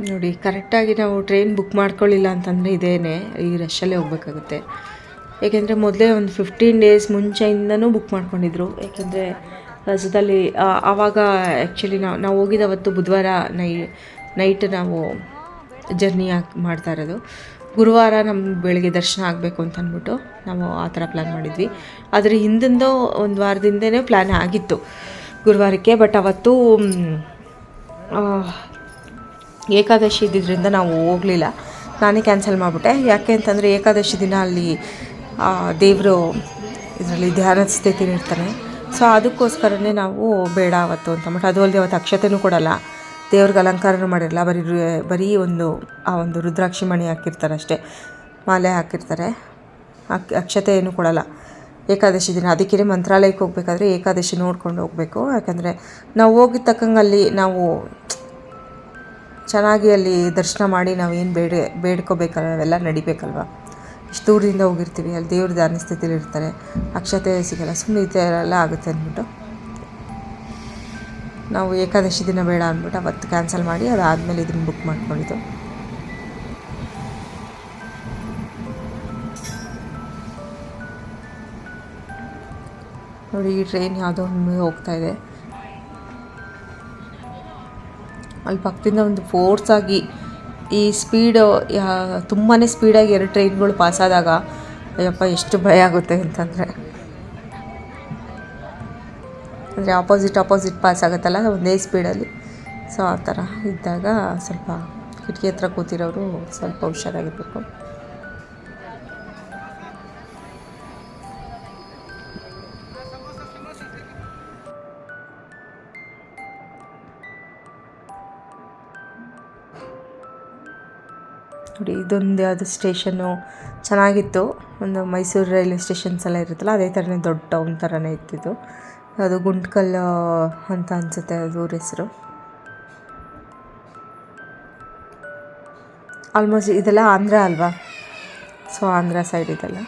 ನೋಡಿ ಕರೆಕ್ಟಾಗಿ ನಾವು ಟ್ರೈನ್ ಬುಕ್ ಮಾಡ್ಕೊಳ್ಳಿಲ್ಲ ಅಂತಂದರೆ ಇದೇನೆ ಈ ರಶಲ್ಲೇ ಹೋಗ್ಬೇಕಾಗುತ್ತೆ. ಏಕೆಂದರೆ ಮೊದಲೇ ಒಂದು 15 ಡೇಸ್ ಮುಂಚೆಯಿಂದನೂ ಬುಕ್ ಮಾಡ್ಕೊಂಡಿದ್ರು. ಏಕೆಂದರೆ ರಜದಲ್ಲಿ ಆವಾಗ ಆ್ಯಕ್ಚುಲಿ ನಾವು ಹೋಗಿದ್ದವತ್ತು ಬುಧವಾರ ನೈಟ್ ನಾವು ಜರ್ನಿ ಮಾಡ್ತಾ ಇರೋದು. ಗುರುವಾರ ನಮ್ಮ ಬೆಳಗ್ಗೆ ದರ್ಶನ ಆಗಬೇಕು ಅಂತ ಅಂದ್ಬಿಟ್ಟು ನಾವು ಆ ಥರ ಪ್ಲ್ಯಾನ್ ಮಾಡಿದ್ವಿ. ಆದರೆ ಹಿಂದಿಂದ ಒಂದು ವಾರದಿಂದನೇ ಪ್ಲ್ಯಾನ್ ಆಗಿತ್ತು ಗುರುವಾರಕ್ಕೆ. ಬಟ್ ಅವತ್ತು ಏಕಾದಶಿ ಇದ್ದಿದ್ದರಿಂದ ನಾವು ಹೋಗಲಿಲ್ಲ. ನಾನೇ ಕ್ಯಾನ್ಸಲ್ ಮಾಡಿಬಿಟ್ಟೆ. ಯಾಕೆ ಅಂತಂದರೆ ಏಕಾದಶಿ ದಿನ ಅಲ್ಲಿ ದೇವರು ಇದರಲ್ಲಿ ಧ್ಯಾನದ ಸ್ಥಿತಿಲಿ ಇರ್ತಾನೆ. ಸೊ ಅದಕ್ಕೋಸ್ಕರನೇ ನಾವು ಬೇಡ ಅವತ್ತು ಅಂತ ಅಂದ್ಬಿಟ್ಟು. ಅದು ಅಲ್ಲದೆ ಅವತ್ತು ಅಕ್ಷತೆನೂ ಕೊಡಲ್ಲ, ದೇವ್ರಿಗೆ ಅಲಂಕಾರನೂ ಮಾಡಿರಲ್ಲ. ಬರೀ ಆ ಒಂದು ರುದ್ರಾಕ್ಷಿ ಮಣಿ ಹಾಕಿರ್ತಾರೆ ಅಷ್ಟೇ, ಮಾಲೆ ಹಾಕಿರ್ತಾರೆ, ಅಕ್ಷತೆ ಏನೂ ಕೊಡಲ್ಲ ಏಕಾದಶಿ ದಿನ. ಅದಕ್ಕೆ ಮಂತ್ರಾಲಯಕ್ಕೆ ಹೋಗ್ಬೇಕಾದ್ರೆ ಏಕಾದಶಿ ನೋಡ್ಕೊಂಡು ಹೋಗಬೇಕು. ಯಾಕಂದರೆ ನಾವು ಹೋಗಿದ ತಕ್ಕಂಗೆ ಅಲ್ಲಿ ನಾವು ಚೆನ್ನಾಗಿ ಅಲ್ಲಿ ದರ್ಶನ ಮಾಡಿ ನಾವು ಏನು ಬೇಡ್ಕೋಬೇಕಲ್ಲ ಅವೆಲ್ಲ ನಡಿಬೇಕಲ್ವ. ಇಷ್ಟು ದೂರದಿಂದ ಹೋಗಿರ್ತೀವಿ, ಅಲ್ಲಿ ದೇವ್ರ ಧ್ಯಾನ ಸ್ಥಿತಿಲಿ ಇರ್ತಾರೆ, ಅಕ್ಷತೆ ಸಿಗಲ್ಲ, ಸುಮ್ಮನೆ ಈ ಥರ ಎಲ್ಲ ಆಗುತ್ತೆ ಅಂದ್ಬಿಟ್ಟು ನಾವು ಏಕಾದಶಿ ದಿನ ಬೇಡ ಅಂದ್ಬಿಟ್ಟು ಅವತ್ತು ಕ್ಯಾನ್ಸಲ್ ಮಾಡಿ ಅದಾದಮೇಲೆ ಇದನ್ನು ಬುಕ್ ಮಾಡ್ಕೊಂಡಿದ್ದು. ನೋಡಿ ಈ ಟ್ರೈನ್ ಯಾವುದೋ ಒಂದು ಹೋಗ್ತಾಯಿದೆ. ಅಲ್ಲಿ ಪಕ್ಕದಿಂದ ಒಂದು ಫೋರ್ಸಾಗಿ ಈ ಸ್ಪೀಡು ತುಂಬಾ ಸ್ಪೀಡಾಗಿ 2 ಟ್ರೈನ್ಗಳು ಪಾಸಾದಾಗ ಅಯ್ಯಪ್ಪ ಎಷ್ಟು ಭಯ ಆಗುತ್ತೆ ಅಂತಂದರೆ. ಅಂದರೆ ಆಪೋಸಿಟ್ ಪಾಸ್ ಆಗುತ್ತಲ್ಲ ಒಂದೇ ಸ್ಪೀಡಲ್ಲಿ. ಸೊ ಆ ಥರ ಇದ್ದಾಗ ಸ್ವಲ್ಪ ಕಿಟಕಿ ಹತ್ರ ಕೂತಿರೋರು ಸ್ವಲ್ಪ ಹುಷಾರಾಗಿರಬೇಕು. ನೋಡಿ ಇದೊಂದು ಯಾವುದು ಸ್ಟೇಷನ್ನು ಚೆನ್ನಾಗಿತ್ತು. ಒಂದು ಮೈಸೂರು ರೈಲ್ವೆ ಸ್ಟೇಷನ್ಸ್ ಎಲ್ಲ ಇರುತ್ತಲ್ಲ ಅದೇ ಥರನೇ ದೊಡ್ಡ ಟೌನ್ ಥರನೇ ಇತ್ತಿದ್ದು. ಅದು ಗುಂಟ್ಕಲ್ಲು ಅಂತ ಅನಿಸುತ್ತೆ ಅದು ಊರ ಹೆಸರು. ಆಲ್ಮೋಸ್ಟ್ ಇದೆಲ್ಲ ಆಂಧ್ರ ಅಲ್ವಾ, ಸೊ ಆಂಧ್ರ ಸೈಡ್ ಇದೆಲ್ಲ.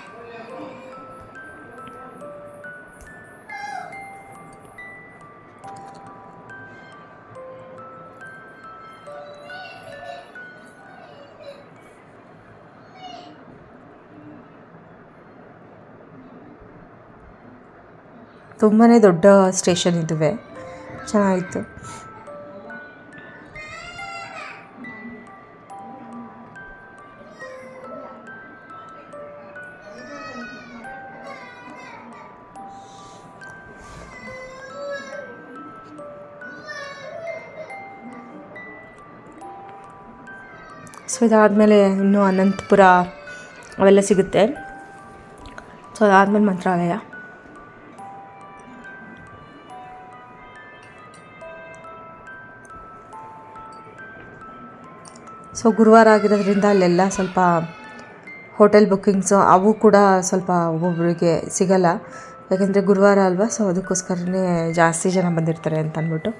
ತುಂಬಾ ದೊಡ್ಡ ಸ್ಟೇಷನ್ ಇದುವೆ, ಚೆನ್ನಾಗಿತ್ತು. ಸೊ ಇದಾದಮೇಲೆ ಇನ್ನೂ ಅನಂತಪುರ ಅವೆಲ್ಲ ಸಿಗುತ್ತೆ. ಸೊ ಅದಾದಮೇಲೆ ಮಂತ್ರಾಲಯ. ಸೊ ಗುರುವಾರ ಆಗಿರೋದ್ರಿಂದ ಅಲ್ಲೆಲ್ಲ ಸ್ವಲ್ಪ ಹೋಟೆಲ್ ಬುಕ್ಕಿಂಗ್ಸು ಅವು ಕೂಡ ಸ್ವಲ್ಪ ಒಬ್ಬೊಬ್ಬರಿಗೆ ಸಿಗಲ್ಲ. ಯಾಕೆಂದರೆ ಗುರುವಾರ ಅಲ್ವಾ, ಸೊ ಅದಕ್ಕೋಸ್ಕರನೇ ಜಾಸ್ತಿ ಜನ ಬಂದಿರ್ತಾರೆ ಅಂತ ಅಂದ್ಬಿಟ್ಟು.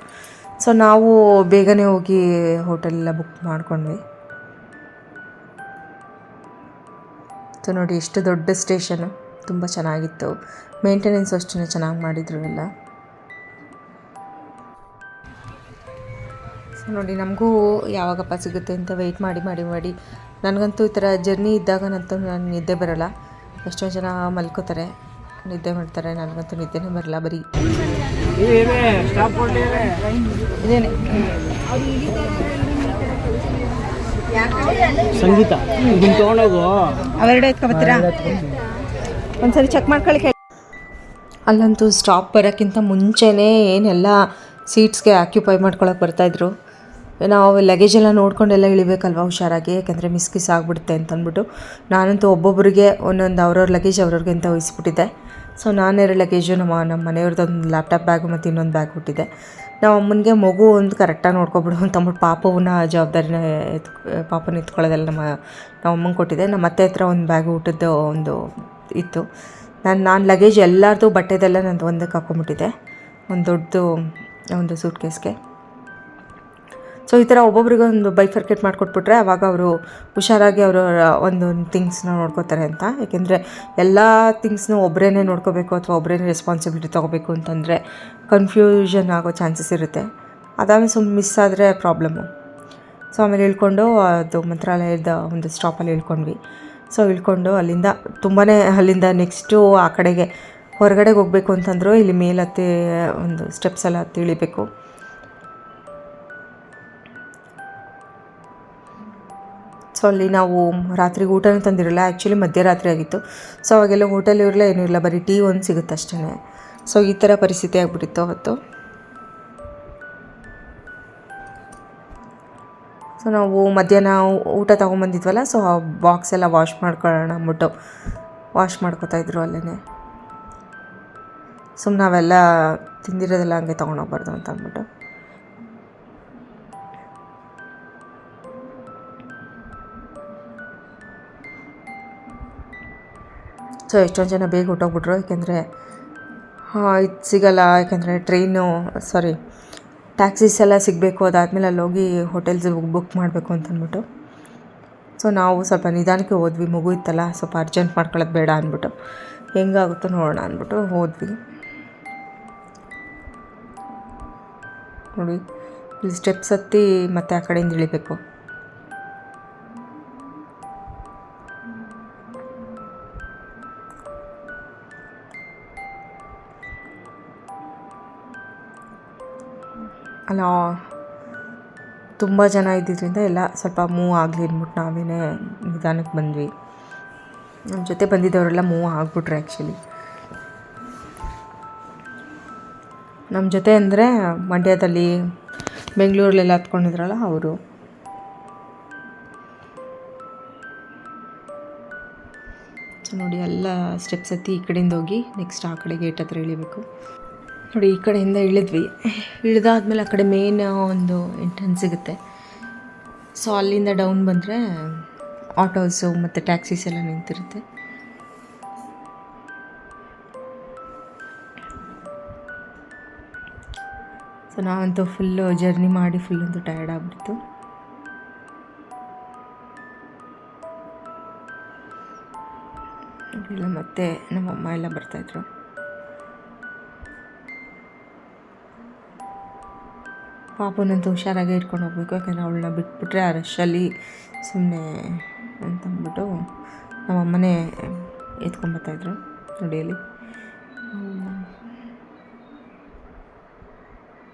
ಸೊ ನಾವು ಬೇಗನೆ ಹೋಗಿ ಹೋಟೆಲೆಲ್ಲ ಬುಕ್ ಮಾಡ್ಕೊಂಡ್ವಿ. ಸೊ ನೋಡಿ ಎಷ್ಟು ದೊಡ್ಡ ಸ್ಟೇಷನು, ತುಂಬ ಚೆನ್ನಾಗಿತ್ತು. ಮೇಂಟೆನೆನ್ಸ್ ಅಷ್ಟೇ ಚೆನ್ನಾಗಿ ಮಾಡಿದ್ರು ಎಲ್ಲ. ಸೊ ನೋಡಿ ನಮಗೂ ಯಾವಾಗಪ್ಪ ಸಿಗುತ್ತೆ ಅಂತ ವೆಯ್ಟ್ ಮಾಡಿ ನನಗಂತೂ ಈ ಥರ ಜರ್ನಿ ಇದ್ದಾಗ ನಾನು ನಿದ್ದೆ ಬರೋಲ್ಲ. ಎಷ್ಟೊಂದು ಜನ ಮಲ್ಕೋತಾರೆ, ನಿದ್ದೆ ಮಾಡ್ತಾರೆ, ನನಗಂತೂ ನಿದ್ದೆನೇ ಬರಲ್ಲ. ಬರೀ ಸಂಗೀತ ತೊಗೊಂಡೋಗು ಅವೆರಡು ಎತ್ಕೊಬತ್ತೀರಾ, ಒಂದ್ಸರಿ ಚೆಕ್ ಮಾಡ್ಕೊಳ್ಳಿ. ಅಲ್ಲಂತೂ ಸ್ಟಾಪ್ ಬರೋಕ್ಕಿಂತ ಮುಂಚೆನೇ ಏನೆಲ್ಲ ಸೀಟ್ಸ್ಗೆ ಆಕ್ಯುಪೈ ಮಾಡ್ಕೊಳಕ್ಕೆ ಬರ್ತಾಯಿದ್ರು. ನಾವು ಲಗೇಜೆಲ್ಲ ನೋಡ್ಕೊಂಡೆಲ್ಲ ಇಳಿಬೇಕಲ್ವ ಹುಷಾರಾಗಿ, ಯಾಕೆಂದರೆ ಮಿಸ್ ಆಗಿಬಿಡುತ್ತೆ ಅಂತ ಅಂದ್ಬಿಟ್ಟು ನಾನಂತೂ ಒಬ್ಬೊಬ್ಬರಿಗೆ ಒಂದೊಂದು ಅವ್ರವ್ರ ಲಗೇಜ್ ಅವ್ರವ್ರಿಗೆ ಅಂತ ವಹಿಸ್ಬಿಟ್ಟಿದ್ದೆ. ಸೊ ನಾನು 2 ಲಗೇಜು ನಮ್ಮ ಮನೆಯವ್ರದ್ದೊಂದು ಲ್ಯಾಪ್ಟಾಪ್ ಬ್ಯಾಗು ಮತ್ತು ಇನ್ನೊಂದು ಬ್ಯಾಗ್ ಕೊಟ್ಟಿದ್ದೆ. ನಾವು ಅಮ್ಮನಿಗೆ ಮಗು ಒಂದು ಕರೆಕ್ಟಾಗಿ ನೋಡ್ಕೊಬಿಡು ಅಂತಂದ್ಬಿಟ್ಟು ಪಾಪವನ್ನ ಜವಾಬ್ದಾರಿನ ಪಾಪನ ಎತ್ಕೊಳ್ಳೋದೆಲ್ಲ ನಮ್ಮ ಅಮ್ಮಂಗೆ ಕೊಟ್ಟಿದ್ದೆ. ನಮ್ಮ ಅತ್ತೆ ಹತ್ರ ಒಂದು ಬ್ಯಾಗು ಊಟದ್ದು ಒಂದು ಇತ್ತು. ನಾನು ಲಗೇಜ್ ಎಲ್ಲರದು ಬಟ್ಟೆದೆಲ್ಲ ನಂದು ಒಂದಕ್ಕೆ ಹಾಕ್ಕೊಂಬಿಟ್ಟಿದ್ದೆ, ಒಂದು ದೊಡ್ಡದು ಒಂದು ಸೂಟ್ ಕೇಸ್ಗೆ. ಸೊ ಈ ಥರ ಒಬ್ಬೊಬ್ರಿಗೆ ಒಂದು ಬೈಫರ್ಕೇಟ್ ಮಾಡಿಕೊಟ್ಬಿಟ್ರೆ ಆವಾಗ ಅವರು ಹುಷಾರಾಗಿ ಅವರು ಒಂದೊಂದು ಥಿಂಗ್ಸ್ನ ನೋಡ್ಕೋತಾರೆ ಅಂತ. ಏಕೆಂದರೆ ಎಲ್ಲ ಥಿಂಗ್ಸ್ನೂ ಒಬ್ಬರೇ ನೋಡ್ಕೋಬೇಕು ಅಥವಾ ಒಬ್ಬರೇ ರೆಸ್ಪಾನ್ಸಿಬಿಲಿಟಿ ತೊಗೋಬೇಕು ಅಂತಂದರೆ ಕನ್ಫ್ಯೂಷನ್ ಆಗೋ ಚಾನ್ಸಸ್ ಇರುತ್ತೆ. ಅದಾದಮೇಲೆ ಮಿಸ್ ಆದರೆ ಪ್ರಾಬ್ಲಮ್ಮು. ಸೊ ಆಮೇಲೆ ಇಳ್ಕೊಂಡು ಅದು ಮಂತ್ರಾಲಯದ ಒಂದು ಸ್ಟಾಪಲ್ಲಿ ಇಳ್ಕೊಂಡ್ವಿ. ಸೊ ಇಳ್ಕೊಂಡು ಅಲ್ಲಿಂದ ನೆಕ್ಸ್ಟು ಆ ಕಡೆಗೆ ಹೊರಗಡೆಗೆ ಹೋಗಬೇಕು ಅಂತಂದರೂ ಇಲ್ಲಿ ಮೇಲತ್ತಿ ಒಂದು ಸ್ಟೆಪ್ಸ್ ಎಲ್ಲ ಹತ್ತಿ ಇಳಿಬೇಕು. ಸೊ ಅಲ್ಲಿ ನಾವು ರಾತ್ರಿಗೆ ಊಟನೂ ತಂದಿರಲಿಲ್ಲ. ಆ್ಯಕ್ಚುಲಿ ಮಧ್ಯರಾತ್ರಿ ಆಗಿತ್ತು. ಸೊ ಅವಾಗೆಲ್ಲ ಹೋಟೆಲ್ ಇರಲಿಲ್ಲ, ಏನೂ ಇಲ್ಲ, ಬರೀ ಟೀ ಒಂದು ಸಿಗುತ್ತೆ ಅಷ್ಟೇ. ಸೊ ಈ ಥರ ಪರಿಸ್ಥಿತಿ ಆಗಿಬಿಟ್ಟಿತ್ತು ಅವತ್ತು. ಸೊ ನಾವು ಮಧ್ಯಾಹ್ನ ಊಟ ತೊಗೊಂಬಂದಿದ್ವಲ್ಲ, ಸೊ ಆ ಬಾಕ್ಸ್ ಎಲ್ಲ ವಾಶ್ ಮಾಡ್ಕೊಳ್ಳೋಣ ಅಂದ್ಬಿಟ್ಟು ವಾಶ್ ಮಾಡ್ಕೊತಾಯಿದ್ರು ಅಲ್ಲೇ. ಸುಮ್ಮನೆ ನಾವೆಲ್ಲ ತಿಂದಿರೋದೆಲ್ಲ ಹಂಗೆ ತೊಗೊಂಡೋಗ್ಬಾರ್ದು ಅಂತ ಅಂದ್ಬಿಟ್ಟು. ಸೊ ಎಷ್ಟೊಂದು ಜನ ಬೇಗ ಹೊಟ್ಟೋಗ್ಬಿಟ್ರು, ಏಕೆಂದರೆ ಇದು ಸಿಗೋಲ್ಲ, ಏಕೆಂದರೆ ಟ್ಯಾಕ್ಸೀಸ್ ಎಲ್ಲ ಸಿಗಬೇಕು. ಅದಾದಮೇಲೆ ಅಲ್ಲಿ ಹೋಗಿ ಹೋಟೆಲ್ಸ್ ಬುಕ್ ಮಾಡಬೇಕು ಅಂತಂದ್ಬಿಟ್ಟು. ಸೊ ನಾವು ಸ್ವಲ್ಪ ನಿಧಾನಕ್ಕೆ ಹೋದ್ವಿ, ಮಗು ಇತ್ತಲ್ಲ, ಸ್ವಲ್ಪ ಅರ್ಜೆಂಟ್ ಮಾಡ್ಕೊಳ್ಳೋದು ಬೇಡ ಅಂದ್ಬಿಟ್ಟು, ಹೆಂಗಾಗುತ್ತೋ ನೋಡೋಣ ಅಂದ್ಬಿಟ್ಟು ಹೋದ್ವಿ. ನೋಡಿ ಇಲ್ಲಿ ಸ್ಟೆಪ್ಸ್ ಹತ್ತಿ ಮತ್ತೆ ಆ ಕಡೆಯಿಂದ ಇಳಿಬೇಕು. ಅಲ್ಲ ತುಂಬ ಜನ ಇದ್ದಿದ್ದರಿಂದ ಎಲ್ಲ ಸ್ವಲ್ಪ ಮೂವ್ ಆಗಲಿ ಅಂದ್ಬಿಟ್ಟು ನಾವೇ ನಿಧಾನಕ್ಕೆ ಬಂದ್ವಿ. ನಮ್ಮ ಜೊತೆ ಬಂದಿದ್ದವರೆಲ್ಲ ಮೂವ್ ಆಗಿಬಿಟ್ರು. ಆ್ಯಕ್ಚುಲಿ ನಮ್ಮ ಜೊತೆ ಅಂದರೆ ಮಂಡ್ಯದಲ್ಲಿ ಬೆಂಗಳೂರಲ್ಲೆಲ್ಲ ಹತ್ಕೊಂಡಿದ್ರಲ್ಲ ಅವರು. ಸೊ ನೋಡಿ ಎಲ್ಲ ಸ್ಟೆಪ್ಸ್ ಹತ್ತಿ ಈ ಕಡೆಯಿಂದ ಹೋಗಿ ನೆಕ್ಸ್ಟ್ ಆ ಕಡೆ ಗೇಟ್ ಹತ್ರ ಇಳಿಬೇಕು. ನೋಡಿ ಈ ಕಡೆಯಿಂದ ಇಳಿದ್ವಿ. ಇಳಿದಾದ್ಮೇಲೆ ಆ ಕಡೆ ಮೇನ್ ಒಂದು ಎಂಟ್ರೆನ್ಸ್ ಸಿಗುತ್ತೆ. ಸೊ ಅಲ್ಲಿಂದ ಡೌನ್ ಬಂದರೆ ಆಟೋಸು ಮತ್ತು ಟ್ಯಾಕ್ಸೀಸ್ ಎಲ್ಲ ನಿಂತಿರುತ್ತೆ. ಸೊ ನಾವಂತೂ ಫುಲ್ಲು ಜರ್ನಿ ಮಾಡಿ ಫುಲ್ಲೊಂದು ಟಯರ್ಡ್ ಆಗಿಬಿಡ್ತು. ಇಲ್ಲ ಮತ್ತೆ ನಮ್ಮಮ್ಮ ಎಲ್ಲ ಬರ್ತಾಯಿದ್ರು. ಪಾಪನಂತೂ ಹುಷಾರಾಗಿ ಇಟ್ಕೊಂಡು ಹೋಗ್ಬೇಕು, ಯಾಕಂದರೆ ಅವಳನ್ನ ಬಿಟ್ಬಿಟ್ರೆ ಆ ರಶಲ್ಲಿ ಸುಮ್ಮನೆ ಅಂತಂದ್ಬಿಟ್ಟು ನಮ್ಮಮ್ಮನೇ ಎತ್ಕೊಂಬರ್ತಾಯಿದ್ರು. ನೋಡಿಯಲ್ಲಿ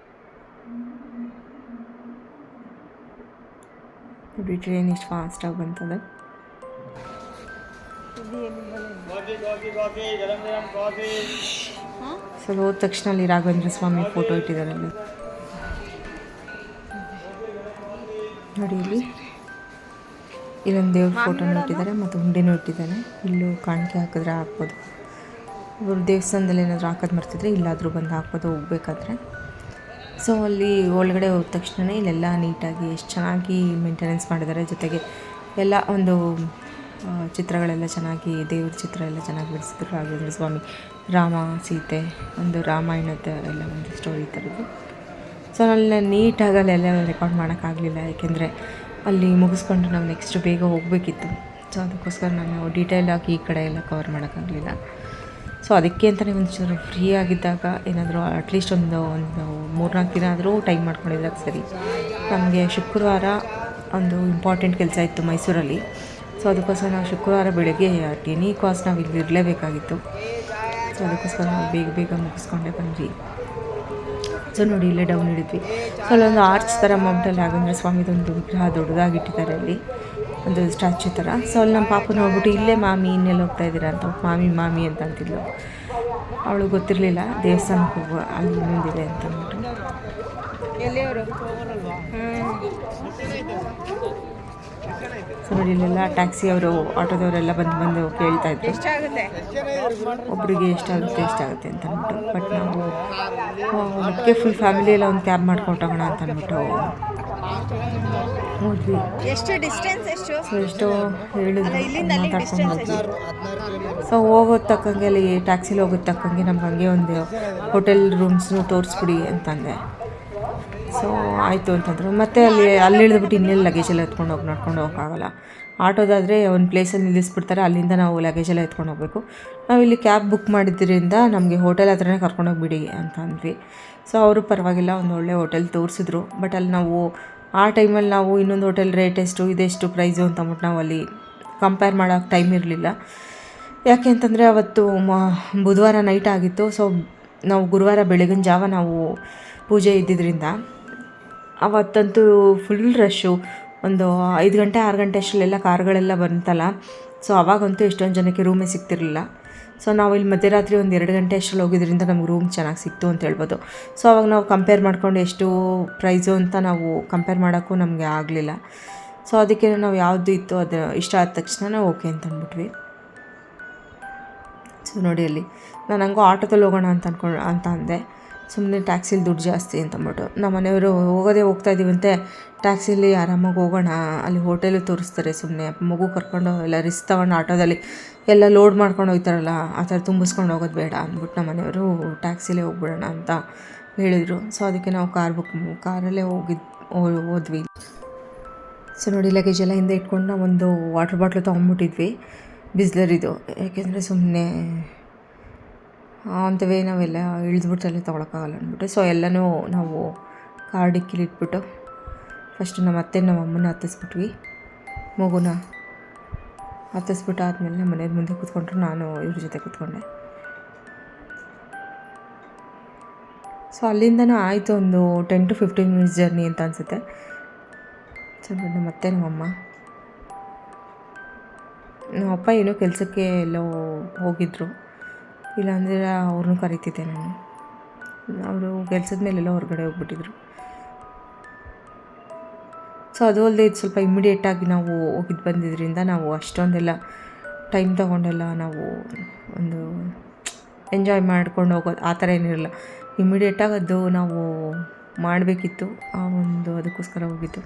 ನೋಡಿ ಟ್ರೈನ್ ಇಷ್ಟು ಫಾಸ್ಟಾಗಿ ಬಂತದೆ. ಸೊ ಹೋದ ತಕ್ಷಣ ಅಲ್ಲಿ ರಾಘವೇಂದ್ರ ಸ್ವಾಮಿ ಫೋಟೋ ಇಟ್ಟಿದ್ದಾರೆ ಅಲ್ಲಿ. ನೋಡಿ ಇಲ್ಲೊಂದು ದೇವ್ರ ಫೋಟೋನು ಇಟ್ಟಿದ್ದಾರೆ ಮತ್ತು ಹುಂಡಿನೂ ಇಟ್ಟಿದ್ದಾನೆ. ಇಲ್ಲೂ ಕಾಣಿಕೆ ಹಾಕಿದ್ರೆ ಹಾಕ್ಬೋದು. ಇವರು ದೇವಸ್ಥಾನದಲ್ಲಿ ಏನಾದರೂ ಹಾಕೋದು ಮರ್ತಿದ್ರೆ ಇಲ್ಲಾದರೂ ಬಂದು ಹಾಕ್ಬೋದು ಹೋಗ್ಬೇಕಾದ್ರೆ. ಸೊ ಅಲ್ಲಿ ಒಳಗಡೆ ಹೋದ ತಕ್ಷಣ ಇಲ್ಲೆಲ್ಲ ನೀಟಾಗಿ ಎಷ್ಟು ಚೆನ್ನಾಗಿ ಮೇಂಟೆನೆನ್ಸ್ ಮಾಡಿದ್ದಾರೆ. ಜೊತೆಗೆ ಎಲ್ಲ ಒಂದು ಚಿತ್ರಗಳೆಲ್ಲ ಚೆನ್ನಾಗಿ, ದೇವ್ರ ಚಿತ್ರ ಎಲ್ಲ ಚೆನ್ನಾಗಿ ಬಿಡಿಸಿದ್ರು. ರಾಘವೇಂದ್ರ ಸ್ವಾಮಿ, ರಾಮ ಸೀತೆ, ಒಂದು ರಾಮಾಯಣದ ಎಲ್ಲ ಒಂದು ಸ್ಟೋರಿ ಥರದ್ದು. ಸೊ ಅಲ್ಲಿ ನೀಟಾಗಿ ಅಲ್ಲೆಲ್ಲ ರೆಕಾರ್ಡ್ ಮಾಡೋಕ್ಕಾಗಲಿಲ್ಲ, ಏಕೆಂದರೆ ಅಲ್ಲಿ ಮುಗಿಸ್ಕೊಂಡು ನಾವು ನೆಕ್ಸ್ಟ್ ಬೇಗ ಹೋಗಬೇಕಿತ್ತು. ಸೊ ಅದಕ್ಕೋಸ್ಕರ ನಾನು ಡೀಟೇಲಾಗಿ ಈ ಕಡೆ ಎಲ್ಲ ಕವರ್ ಮಾಡೋಕ್ಕಾಗಲಿಲ್ಲ. ಸೊ ಅದಕ್ಕೆ ಅಂತಲೇ ಒಂಚೂರು ಫ್ರೀ ಆಗಿದ್ದಾಗ ಏನಾದರೂ ಅಟ್ಲೀಸ್ಟ್ ಒಂದು 3-4 ದಿನ ಆದರೂ ಟೈಮ್ ಮಾಡ್ಕೊಂಡಿದ್ದಾಗ ಸರಿ. ನಮಗೆ ಶುಕ್ರವಾರ ಒಂದು ಇಂಪಾರ್ಟೆಂಟ್ ಕೆಲಸ ಇತ್ತು ಮೈಸೂರಲ್ಲಿ. ಸೊ ಅದಕ್ಕೋಸ್ಕರ ನಾವು ಶುಕ್ರವಾರ ಬೆಳಗ್ಗೆ ಎನಿ ಕಾಸ್ಟ್ ನಾವು ಇಲ್ಲಿ ಇರಲೇಬೇಕಾಗಿತ್ತು. ಸೊ ಅದಕ್ಕೋಸ್ಕರ ನಾವು ಬೇಗ ಮುಗಿಸ್ಕೊಂಡೇ ಬಂದ್ವಿ. ಸೊ ನೋಡಿ ಇಲ್ಲೇ ಡೌನ್ ಹಿಡಿದ್ವಿ. ಸೊ ಅಲ್ಲೊಂದು ಆರ್ಚ್ ಥರ ಮೌಂಟಲ್ಲಿ ರಾಘವೇಂದ್ರ ಸ್ವಾಮಿದೊಂದು ವಿಗ್ರಹ ದೊಡ್ಡದಾಗಿಟ್ಟಿದ್ದಾರೆ ಅಲ್ಲಿ, ಒಂದು ಸ್ಟ್ಯಾಚ್ಯೂ ಥರ. ಸೊ ಅಲ್ಲಿ ನಮ್ಮ ಪಾಪು ನೋಡ್ಬಿಟ್ಟು ಇಲ್ಲೇ ಮಾಮಿ ಇನ್ನೆಲ್ಲ ಹೋಗ್ತಾ ಇದ್ದೀರಾ ಅಂತ ಮಾಮಿ ಅಂತ ಅಂತಿದ್ಲು. ಅವಳು ಗೊತ್ತಿರಲಿಲ್ಲ ದೇವಸ್ಥಾನಕ್ಕೆ ಹೋಗುವ ಅಲ್ಲಿ ಇನ್ನೊಂದಿದೆ ಅಂತ ಅಂದ್ಬಿಟ್ಟು. ಸೊ ನೋಡಿ ಇಲ್ಲೆಲ್ಲ ಟ್ಯಾಕ್ಸಿ ಅವರು ಆಟೋದವರೆಲ್ಲ ಬಂದು ಕೇಳ್ತಾಯಿದ್ರು ಒಬ್ಬರಿಗೆ ಎಷ್ಟಾಗುತ್ತೆ ಅಂತ ಅಂದ್ಬಿಟ್ಟು. ಬಟ್ ನಾವು ಅದಕ್ಕೆ ಫುಲ್ ಫ್ಯಾಮಿಲಿ ಎಲ್ಲ ಒಂದು ಕ್ಯಾಬ್ ಮಾಡ್ಕೊಟ್ಟೋಗೋಣ ಅಂತ ಅಂದ್ಬಿಟ್ಟು ಹೋದ್ವಿ. ಸೊ ಎಷ್ಟೋ ಹೇಳಿದ್ರು ಮಾತಾಡ್ಕೊಂಡು ಹೋದ್ವಿ. ಸೊ ಹೋಗೋದು ತಕ್ಕಂಗೆ ಅಲ್ಲಿ ಟ್ಯಾಕ್ಸಿಲಿ ಹೋಗೋದು ತಕ್ಕಂಗೆ ನಮ್ಗೆ ಹಂಗೆ ಒಂದು ಹೋಟೆಲ್ ರೂಮ್ಸ್ನು ತೋರಿಸ್ಬಿಡಿ ಅಂತಂದೆ. ಸೊ ಆಯಿತು ಅಂತಂದರು. ಮತ್ತು ಅಲ್ಲಿ ಇಳಿದ್ಬಿಟ್ಟು ಇನ್ನೆಲ್ಲಿ ಲಗೇಜೆಲ್ಲ ಎತ್ಕೊಂಡು ನಡ್ಕೊಂಡು ಹೋಗೋಕ್ಕಾಗಲ್ಲ. ಆಟೋದಾದರೆ ಒಂದು ಪ್ಲೇಸಲ್ಲಿ ನಿಲ್ಲಿಸ್ಬಿಡ್ತಾರೆ, ಅಲ್ಲಿಂದ ನಾವು ಲಗೇಜೆಲ್ಲ ಎತ್ಕೊಂಡು ಹೋಗಬೇಕು. ನಾವು ಇಲ್ಲಿ ಕ್ಯಾಬ್ ಬುಕ್ ಮಾಡಿದ್ರಿಂದ ನಮಗೆ ಹೋಟೆಲ್ ಹತ್ರನೇ ಕರ್ಕೊಂಡೋಗ್ಬಿಡಿ ಅಂತ ಅಂದ್ವಿ. ಸೊ ಅವರು ಪರವಾಗಿಲ್ಲ ಒಂದು ಒಳ್ಳೆ ಹೋಟೆಲ್ ತೋರಿಸಿದ್ರು. ಬಟ್ ಅಲ್ಲಿ ನಾವು ಆ ಟೈಮಲ್ಲಿ ನಾವು ಇನ್ನೊಂದು ಹೋಟೆಲ್ ರೇಟ್ ಎಷ್ಟು ಇದೆಷ್ಟು ಪ್ರೈಸು ಅಂತ ಅಂದ್ಬಿಟ್ಟು ನಾವು ಅಲ್ಲಿ ಕಂಪೇರ್ ಮಾಡೋಕ್ಕೆ ಟೈಮ್ ಇರಲಿಲ್ಲ. ಯಾಕೆ ಅಂತಂದರೆ ಅವತ್ತು ಬುಧವಾರ ನೈಟ್ ಆಗಿತ್ತು. ಸೊ ನಾವು ಗುರುವಾರ ಬೆಳಗಿನ ಜಾವ ನಾವು ಪೂಜೆ ಇದ್ದಿದ್ದರಿಂದ ಅವತ್ತಂತೂ ಫುಲ್ ರಶ್ಶು. ಒಂದು 5 ಗಂಟೆ 6 ಗಂಟೆ ಅಷ್ಟರಲ್ಲೆಲ್ಲ ಕಾರ್ಗಳೆಲ್ಲ ಬಂತಲ್ಲ. ಸೊ ಅವಾಗಂತೂ ಎಷ್ಟೊಂದು ಜನಕ್ಕೆ ರೂಮೇ ಸಿಗ್ತಿರಲಿಲ್ಲ. ಸೊ ನಾವು ಇಲ್ಲಿ ಮಧ್ಯರಾತ್ರಿ ಒಂದು 2 ಗಂಟೆ ಅಷ್ಟರಲ್ಲಿ ಹೋಗಿದ್ದರಿಂದ ನಮ್ಗೆ ರೂಮ್ ಚೆನ್ನಾಗಿ ಸಿಕ್ತು ಅಂತ ಹೇಳ್ಬೋದು. ಸೊ ಅವಾಗ ನಾವು ಕಂಪೇರ್ ಮಾಡ್ಕೊಂಡು ಎಷ್ಟು ಪ್ರೈಸು ಅಂತ ನಾವು ಕಂಪೇರ್ ಮಾಡೋಕ್ಕೂ ನಮಗೆ ಆಗಲಿಲ್ಲ. ಸೊ ಅದಕ್ಕೆ ನಾವು ಯಾವುದು ಇತ್ತು ಅದು ಇಷ್ಟ ಆದ ತಕ್ಷಣ ನಾವು ಓಕೆ ಅಂತ ಅಂದ್ಬಿಟ್ವಿ. ಸೊ ನೋಡಿ ಅಲ್ಲಿ ನಾನು ಹಂಗೂ ಆಟೋದಲ್ಲಿ ಹೋಗೋಣ ಅಂತ ಅಂದೆ. ಸುಮ್ಮನೆ ಟ್ಯಾಕ್ಸಿಲಿ ದುಡ್ಡು ಜಾಸ್ತಿ ಅಂತ ಅಂದ್ಬಿಟ್ಟು ನಮ್ಮ ಮನೆಯವರು ಹೋಗ್ತಾ ಇದ್ದೀವಂತೆ ಟ್ಯಾಕ್ಸಿಲಿ ಆರಾಮಾಗಿ ಹೋಗೋಣ, ಅಲ್ಲಿ ಹೋಟೆಲು ತೋರಿಸ್ತಾರೆ, ಸುಮ್ಮನೆ ಮಗು ಕರ್ಕೊಂಡು ಎಲ್ಲ ರಿಸ್ಕ್ ತೊಗೊಂಡು ಆಟೋದಲ್ಲಿ ಎಲ್ಲ ಲೋಡ್ ಮಾಡ್ಕೊಂಡು ಹೋಗ್ತಾರಲ್ಲ ಆ ಥರ ತುಂಬಿಸ್ಕೊಂಡು ಹೋಗೋದು ಬೇಡ ಅಂದ್ಬಿಟ್ಟು ನಮ್ಮ ಮನೆಯವರು ಟ್ಯಾಕ್ಸಿಲೇ ಹೋಗ್ಬಿಡೋಣ ಅಂತ ಹೇಳಿದರು. ಸೊ ಅದಕ್ಕೆ ನಾವು ಕಾರಲ್ಲೇ ಹೋದ್ವಿ. ಸೊ ನೋಡಿ ಲಗೇಜ್ ಎಲ್ಲ ಹಿಂದೆ ಇಟ್ಕೊಂಡು ನಾವು ಒಂದು ವಾಟರ್ ಬಾಟ್ಲು ತೊಗೊಂಡ್ಬಿಟ್ಟಿದ್ವಿ ಬಿಸ್ಲರಿದು. ಯಾಕೆಂದರೆ ಸುಮ್ಮನೆ ಅಂಥವೇ ನಾವೆಲ್ಲ ಇಳಿದ್ಬಿಟ್ಟಲ್ಲಿ ತೊಗೊಳಕ್ಕಾಗಲ್ಲ ಅಂದ್ಬಿಟ್ಟು. ಸೊ ಎಲ್ಲನೂ ನಾವು ಕಾರ್ ಡಿಕ್ಕಿಲಿ ಇಟ್ಬಿಟ್ಟು ಫಸ್ಟು ನಮ್ಮ ಅಮ್ಮನ ಹತ್ತಿಸ್ಬಿಟ್ವಿ, ಮಗುನ ಹತ್ತಿಸ್ಬಿಟ್ಟು ಆದಮೇಲೆ ನಮ್ಮ ಮನೆಯವ್ರ ಮುಂದೆ ಕೂತ್ಕೊಂಡ್ರು, ನಾನು ಇವ್ರ ಜೊತೆ ಕೂತ್ಕೊಂಡೆ. ಸೊ ಅಲ್ಲಿಂದನೂ ಆಯಿತು ಒಂದು 10 to 15 ಮಿನಿಟ್ಸ್ ಜರ್ನಿ ಅಂತ ಅನಿಸುತ್ತೆ. ಸೊ ನಮ್ಮಮ್ಮ ನಮ್ಮಪ್ಪ ಏನೋ ಕೆಲಸಕ್ಕೆ ಎಲ್ಲೋ ಹೋಗಿದ್ರು, ಇಲ್ಲಾಂದರೆ ಅವ್ರನ್ನೂ ಕರಿತಿದ್ದೆ ನಾನು. ಅವರು ಕೆಲಸದ ಮೇಲೆಲ್ಲ ಹೊರಗಡೆ ಹೋಗ್ಬಿಟ್ಟಿದ್ರು. ಸೊ ಅದು ಅಲ್ಲದೆ ಇದು ಸ್ವಲ್ಪ ಇಮ್ಮಿಡಿಯೇಟಾಗಿ ನಾವು ಹೋಗಿದ್ದು ಬಂದಿದ್ದರಿಂದ ನಾವು ಅಷ್ಟೊಂದೆಲ್ಲ ಟೈಮ್ ತೊಗೊಂಡೆಲ್ಲ ನಾವು ಒಂದು ಎಂಜಾಯ್ ಮಾಡ್ಕೊಂಡು ಹೋಗೋದು ಆ ಥರ ಏನಿರಲ್ಲ. ಇಮ್ಮಿಡಿಯೇಟಾಗಿ ಅದು ನಾವು ಮಾಡಬೇಕಿತ್ತು, ಅದಕ್ಕೋಸ್ಕರ ಹೋಗಿದ್ದು.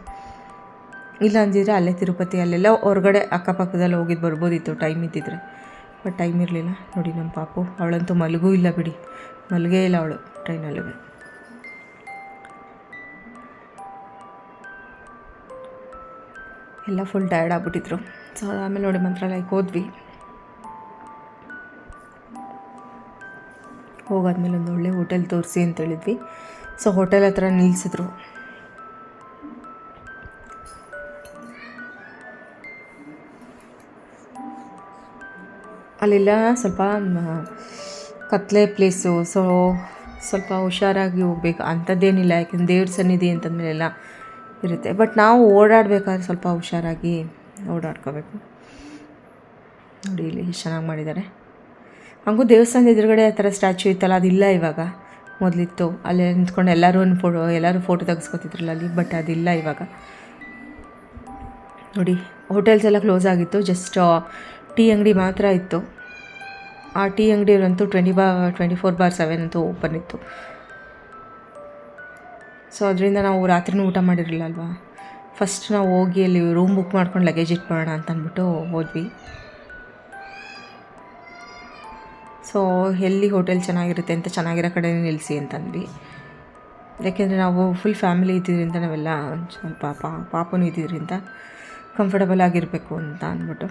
ಇಲ್ಲ ಅಂದಿದ್ರೆ ಅಲ್ಲೇ ತಿರುಪತಿ ಅಲ್ಲೆಲ್ಲ ಹೊರಗಡೆ ಅಕ್ಕಪಕ್ಕದಲ್ಲಿ ಹೋಗಿದ್ದು ಬರ್ಬೋದಿತ್ತು ಟೈಮ್ ಇದ್ದಿದ್ರೆ. ಬಟ್ ಟೈಮ್ ಇರಲಿಲ್ಲ. ನೋಡಿ ನಮ್ಮ ಪಾಪು, ಅವಳಂತೂ ಮಲಗೂ ಇಲ್ಲ ಬಿಡಿ, ಮಲಗೇ ಇಲ್ಲ ಅವಳು ಟ್ರೈನಲ್ಲೂ. ಎಲ್ಲ ಫುಲ್ ಟಯರ್ಡ್ ಆಗ್ಬಿಟ್ಟಿದ್ರು. ಸೊ ಆಮೇಲೆ ನೋಡಿ ಮಂತ್ರಾಲಯಕ್ಕೆ ಹೋದ್ವಿ. ಹೋಗಾದ್ಮೇಲೆ ಒಂದು ಒಳ್ಳೆ ಹೋಟೆಲ್ ತೋರಿಸಿ ಅಂತ ಹೇಳಿದ್ವಿ. ಸೊ ಹೋಟೆಲ್ ಹತ್ರ ನಿಲ್ಲಿಸಿದ್ರು. ಅಲ್ಲೆಲ್ಲ ಸ್ವಲ್ಪ ಕತ್ಲೆ ಪ್ಲೇಸು. ಸೊ ಸ್ವಲ್ಪ ಹುಷಾರಾಗಿ ಹೋಗ್ಬೇಕು, ಅಂಥದ್ದೇನಿಲ್ಲ. ಯಾಕೆಂದ್ರೆ ದೇವ್ರ ಸನ್ನಿಧಿ ಅಂತಂದಮೇಲೆಲ್ಲ ಇರುತ್ತೆ. ಬಟ್ ನಾವು ಓಡಾಡಬೇಕಾದ್ರೆ ಸ್ವಲ್ಪ ಹುಷಾರಾಗಿ ಓಡಾಡ್ಕೋಬೇಕು. ನೋಡಿ ಇಲ್ಲಿ ಎಷ್ಟು ಚೆನ್ನಾಗಿ ಮಾಡಿದ್ದಾರೆ. ಹಂಗೂ ದೇವಸ್ಥಾನದ ಎದುರುಗಡೆ ಆ ಥರ ಸ್ಟ್ಯಾಚ್ಯೂ ಇತ್ತಲ್ಲ, ಅದಿಲ್ಲ ಇವಾಗ. ಮೊದಲಿತ್ತು, ಅಲ್ಲೇ ನಿಂತ್ಕೊಂಡು ಎಲ್ಲರೂ ಫೋಟೋ ತೆಗೆಸ್ಕೊತಿದ್ರಲ್ಲ ಅಲ್ಲಿ. ಬಟ್ ಅದಿಲ್ಲ ಇವಾಗ. ನೋಡಿ ಹೋಟೆಲ್ಸ್ ಎಲ್ಲ ಕ್ಲೋಸ್ ಆಗಿತ್ತು, ಜಸ್ಟ್ ಟೀ ಅಂಗಡಿ ಮಾತ್ರ ಇತ್ತು. ಆ ಟೀ ಅಂಗಡಿಯವ್ರಂತೂ 24/7 ಅಂತೂ ಓಪನ್ ಇತ್ತು. ಸೊ ಅದರಿಂದ ನಾವು ರಾತ್ರಿನೂ ಊಟ ಮಾಡಿರಲಿಲ್ಲ ಅಲ್ವಾ. ಫಸ್ಟ್ ನಾವು ಹೋಗಿ ಅಲ್ಲಿ ರೂಮ್ ಬುಕ್ ಮಾಡ್ಕೊಂಡು ಲಗೇಜ್ ಇಟ್ಬಿಡೋಣ ಅಂತ ಅಂದ್ಬಿಟ್ಟು ಹೋದ್ವಿ. ಸೊ ಎಲ್ಲಿ ಹೋಟೆಲ್ ಚೆನ್ನಾಗಿರುತ್ತೆ ಅಂತ ಚೆನ್ನಾಗಿರೋ ಕಡೆ ನಿಲ್ಲಿಸಿ ಅಂತಂದ್ವಿ. ಯಾಕೆಂದರೆ ನಾವು ಫುಲ್ ಫ್ಯಾಮಿಲಿ ಇದ್ದಿದ್ದರಿಂದ ನಾವೆಲ್ಲ ಸ್ವಲ್ಪ ಪಾಪನೂ ಇದ್ದಿದ್ದರಿಂದ ಕಂಫರ್ಟಬಲ್ ಆಗಿರಬೇಕು ಅಂತ ಅಂದ್ಬಿಟ್ಟು.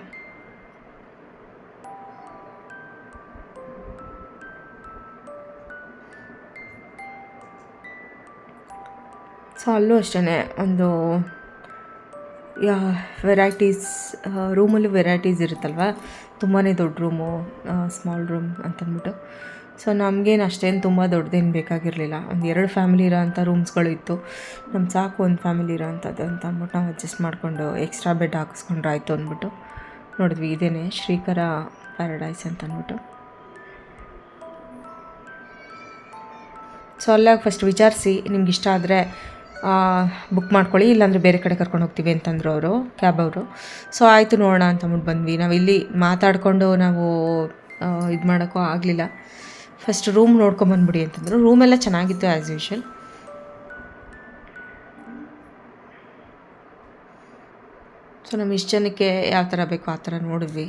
ಸೊ ಅಲ್ಲೂ ಅಷ್ಟೇ ಒಂದು ವೆರೈಟೀಸ್, ರೂಮಲ್ಲೂ ವೆರೈಟೀಸ್ ಇರುತ್ತಲ್ವ. ತುಂಬಾ ದೊಡ್ಡ ರೂಮು, ಸ್ಮಾಲ್ ರೂಮ್ ಅಂತಂದ್ಬಿಟ್ಟು. ಸೊ ನಮಗೇನು ಅಷ್ಟೇನು ತುಂಬ ದೊಡ್ಡದೇನು ಬೇಕಾಗಿರಲಿಲ್ಲ. ಒಂದು 2 ಫ್ಯಾಮಿಲಿ ಇರೋ ಅಂಥ ರೂಮ್ಸ್ಗಳು ಇತ್ತು. ನಮ್ಗೆ ಸಾಕು ಒಂದು ಫ್ಯಾಮಿಲಿ ಇರೋ ಅಂಥದ್ದು ಅಂತ ಅಂದ್ಬಿಟ್ಟು ನಾವು ಅಡ್ಜಸ್ಟ್ ಮಾಡಿಕೊಂಡು ಎಕ್ಸ್ಟ್ರಾ ಬೆಡ್ ಹಾಕಿಸ್ಕೊಂಡ್ರೆ ಆಯಿತು ಅಂದ್ಬಿಟ್ಟು ನೋಡಿದ್ವಿ. ಇದೇನೆ ಶ್ರೀಕರ ಪ್ಯಾರಡೈಸ್ ಅಂತ ಅಂದ್ಬಿಟ್ಟು. ಸೊ ಅಲ್ಲಾಗ ಫಸ್ಟ್ ವಿಚಾರಿಸಿ ನಿಮ್ಗೆ ಇಷ್ಟ ಆದರೆ ಬುಕ್ ಮಾಡ್ಕೊಳ್ಳಿ, ಇಲ್ಲಾಂದರೆ ಬೇರೆ ಕಡೆ ಕರ್ಕೊಂಡು ಹೋಗ್ತೀವಿ ಅಂತಂದರು ಅವರು, ಕ್ಯಾಬ್ ಅವರು. ಸೊ ಆಯಿತು ನೋಡೋಣ ಅಂತಂದ್ಬಿಟ್ಟು ಬಂದ್ವಿ. ನಾವು ಇಲ್ಲಿ ಮಾತಾಡಿಕೊಂಡು ನಾವು ಇದು ಮಾಡೋಕ್ಕೂ ಆಗಲಿಲ್ಲ. ಫಸ್ಟ್ ರೂಮ್ ನೋಡ್ಕೊಂಬಂದ್ಬಿಡಿ ಅಂತಂದರು. ರೂಮೆಲ್ಲ ಚೆನ್ನಾಗಿತ್ತು ಆ್ಯಸ್ ಯೂಶ್ವಲ್. ಸೊ ನಮ್ಮ ಇಷ್ಟು ಜನಕ್ಕೆ ಯಾವ ಥರ ಬೇಕೋ ಆ ಥರ ನೋಡಿದ್ವಿ.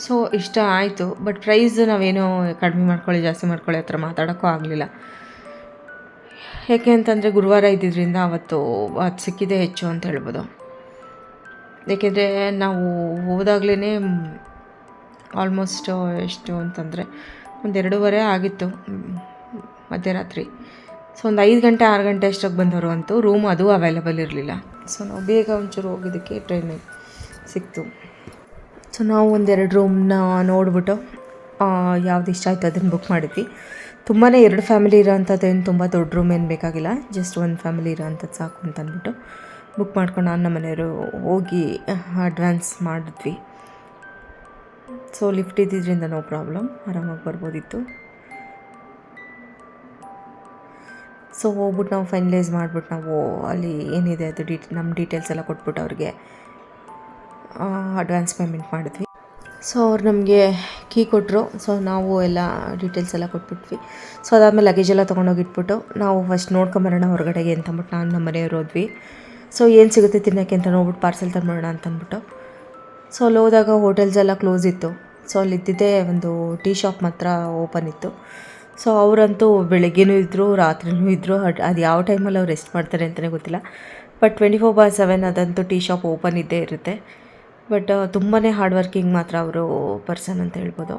ಸೊ ಇಷ್ಟ ಆಯಿತು. ಬಟ್ ಪ್ರೈಸ್ ನಾವೇನೋ ಕಡಿಮೆ ಮಾಡ್ಕೊಳ್ಳಿ ಜಾಸ್ತಿ ಮಾಡ್ಕೊಳ್ಳಿ ಆ ಥರ ಮಾತಾಡೋಕ್ಕೂ ಆಗಲಿಲ್ಲ. ಯಾಕೆ ಅಂತಂದರೆ ಗುರುವಾರ ಇದ್ದಿದ್ದರಿಂದ ಅವತ್ತು ಅದು ಸಿಕ್ಕಿದೆ ಹೆಚ್ಚು ಅಂತ ಹೇಳ್ಬೋದು. ಏಕೆಂದರೆ ನಾವು ಹೋದಾಗಲೇ ಆಲ್ಮೋಸ್ಟ್ ಎಷ್ಟು ಅಂತಂದರೆ 1-2:30 ಆಗಿತ್ತು ಮಧ್ಯರಾತ್ರಿ. ಸೊ ಒಂದು 5 ಗಂಟೆ 6 ಗಂಟೆ ಅಷ್ಟಕ್ಕೆ ಬಂದವರು ಅಂತೂ ರೂಮ್ ಅದು ಅವೈಲೇಬಲ್ ಇರಲಿಲ್ಲ. ಸೊ ನಾವು ಬೇಗ ಒಂಚೂರು ಹೋಗಿದ್ದಕ್ಕೆ ಟ್ರೈನ್ ಸಿಕ್ತು. ಸೊ ನಾವು 1-2 ರೂಮ್ನ ನೋಡಿಬಿಟ್ಟು ಯಾವ್ದು ಇಷ್ಟ ಆಯಿತು ಅದನ್ನು ಬುಕ್ ಮಾಡಿದ್ವಿ. ತುಂಬಾ 2 ಫ್ಯಾಮಿಲಿ ಇರೋ ಅಂಥದ್ದೇನು ತುಂಬ ದೊಡ್ಡ ರೂಮ್ ಏನು ಬೇಕಾಗಿಲ್ಲ, ಜಸ್ಟ್ 1 ಫ್ಯಾಮಿಲಿ ಇರೋ ಅಂಥದ್ದು ಸಾಕು ಅಂತ ಅಂದ್ಬಿಟ್ಟು ಬುಕ್ ಮಾಡ್ಕೊಂಡು ನಾನು ನಮ್ಮ ಮನೆಯವರು ಹೋಗಿ ಅಡ್ವಾನ್ಸ್ ಮಾಡಿದ್ವಿ. ಸೊ ಲಿಫ್ಟ್ ಇದ್ದಿದ್ದರಿಂದ ನೋ ಪ್ರಾಬ್ಲಮ್, ಆರಾಮಾಗಿ ಬರ್ಬೋದಿತ್ತು. ಸೊ ಹೋಗ್ಬಿಟ್ಟು ನಾವು ಫೈನಲೈಸ್ ಮಾಡಿಬಿಟ್ಟು ನಾವು ಅಲ್ಲಿ ಏನಿದೆ ಅದು ನಮ್ಮ ಡೀಟೇಲ್ಸ್ ಎಲ್ಲ ಕೊಟ್ಬಿಟ್ಟು ಅವ್ರಿಗೆ ಅಡ್ವಾನ್ಸ್ ಪೇಮೆಂಟ್ ಮಾಡಿದ್ವಿ. ಸೊ ಅವ್ರು ನಮಗೆ ಕೀ ಕೊಟ್ಟರು. ಸೊ ನಾವು ಎಲ್ಲ ಡೀಟೇಲ್ಸ್ ಎಲ್ಲ ಕೊಟ್ಬಿಟ್ವಿ. ಸೊ ಅದಾದಮೇಲೆ ಲಗೇಜ್ ಎಲ್ಲ ತೊಗೊಂಡೋಗಿಟ್ಬಿಟ್ಟು ನಾವು ಫಸ್ಟ್ ನೋಡ್ಕೊಂಬರೋಣ ಹೊರಗಡೆಗೆ ಅಂತಂದ್ಬಿಟ್ಟು ನಾನು ನಮ್ಮ ಮನೆಯವರು ಹೋದ್ವಿ. ಸೊ ಏನು ಸಿಗುತ್ತೆ ತಿನ್ನೋಕ್ಕೆ ಅಂತ ನೋಡ್ಬಿಟ್ಟು ಪಾರ್ಸೆಲ್ ತಂದ್ಬಿಡೋಣ ಅಂತಂದ್ಬಿಟ್ಟು. ಸೊ ಅಲ್ಲಿ ಹೋದಾಗ ಹೋಟೆಲ್ಸ್ ಎಲ್ಲ ಕ್ಲೋಸ್ ಇತ್ತು. ಸೊ ಅಲ್ಲಿದ್ದಿದ್ದೇ ಒಂದು ಟೀ ಶಾಪ್ ಮಾತ್ರ ಓಪನ್ ಇತ್ತು. ಸೊ ಅವರಂತೂ ಬೆಳಗ್ಗೆನೂ ಇದ್ದರು ರಾತ್ರಿನೂ ಇದ್ದರು. ಅದು ಯಾವ ಟೈಮಲ್ಲಿ ಅವ್ರು ರೆಸ್ಟ್ ಮಾಡ್ತಾರೆ ಅಂತಲೇ ಗೊತ್ತಿಲ್ಲ. ಬಟ್ 24/7 ಅದಂತೂ ಟೀ ಶಾಪ್ ಓಪನ್ ಇದ್ದೇ ಇರುತ್ತೆ. ಬಟ್ ತುಂಬಾ ಹಾರ್ಡ್ ವರ್ಕಿಂಗ್ ಮಾತ್ರ ಅವರು ಪರ್ಸನ್ ಅಂತ ಹೇಳ್ಬೋದು.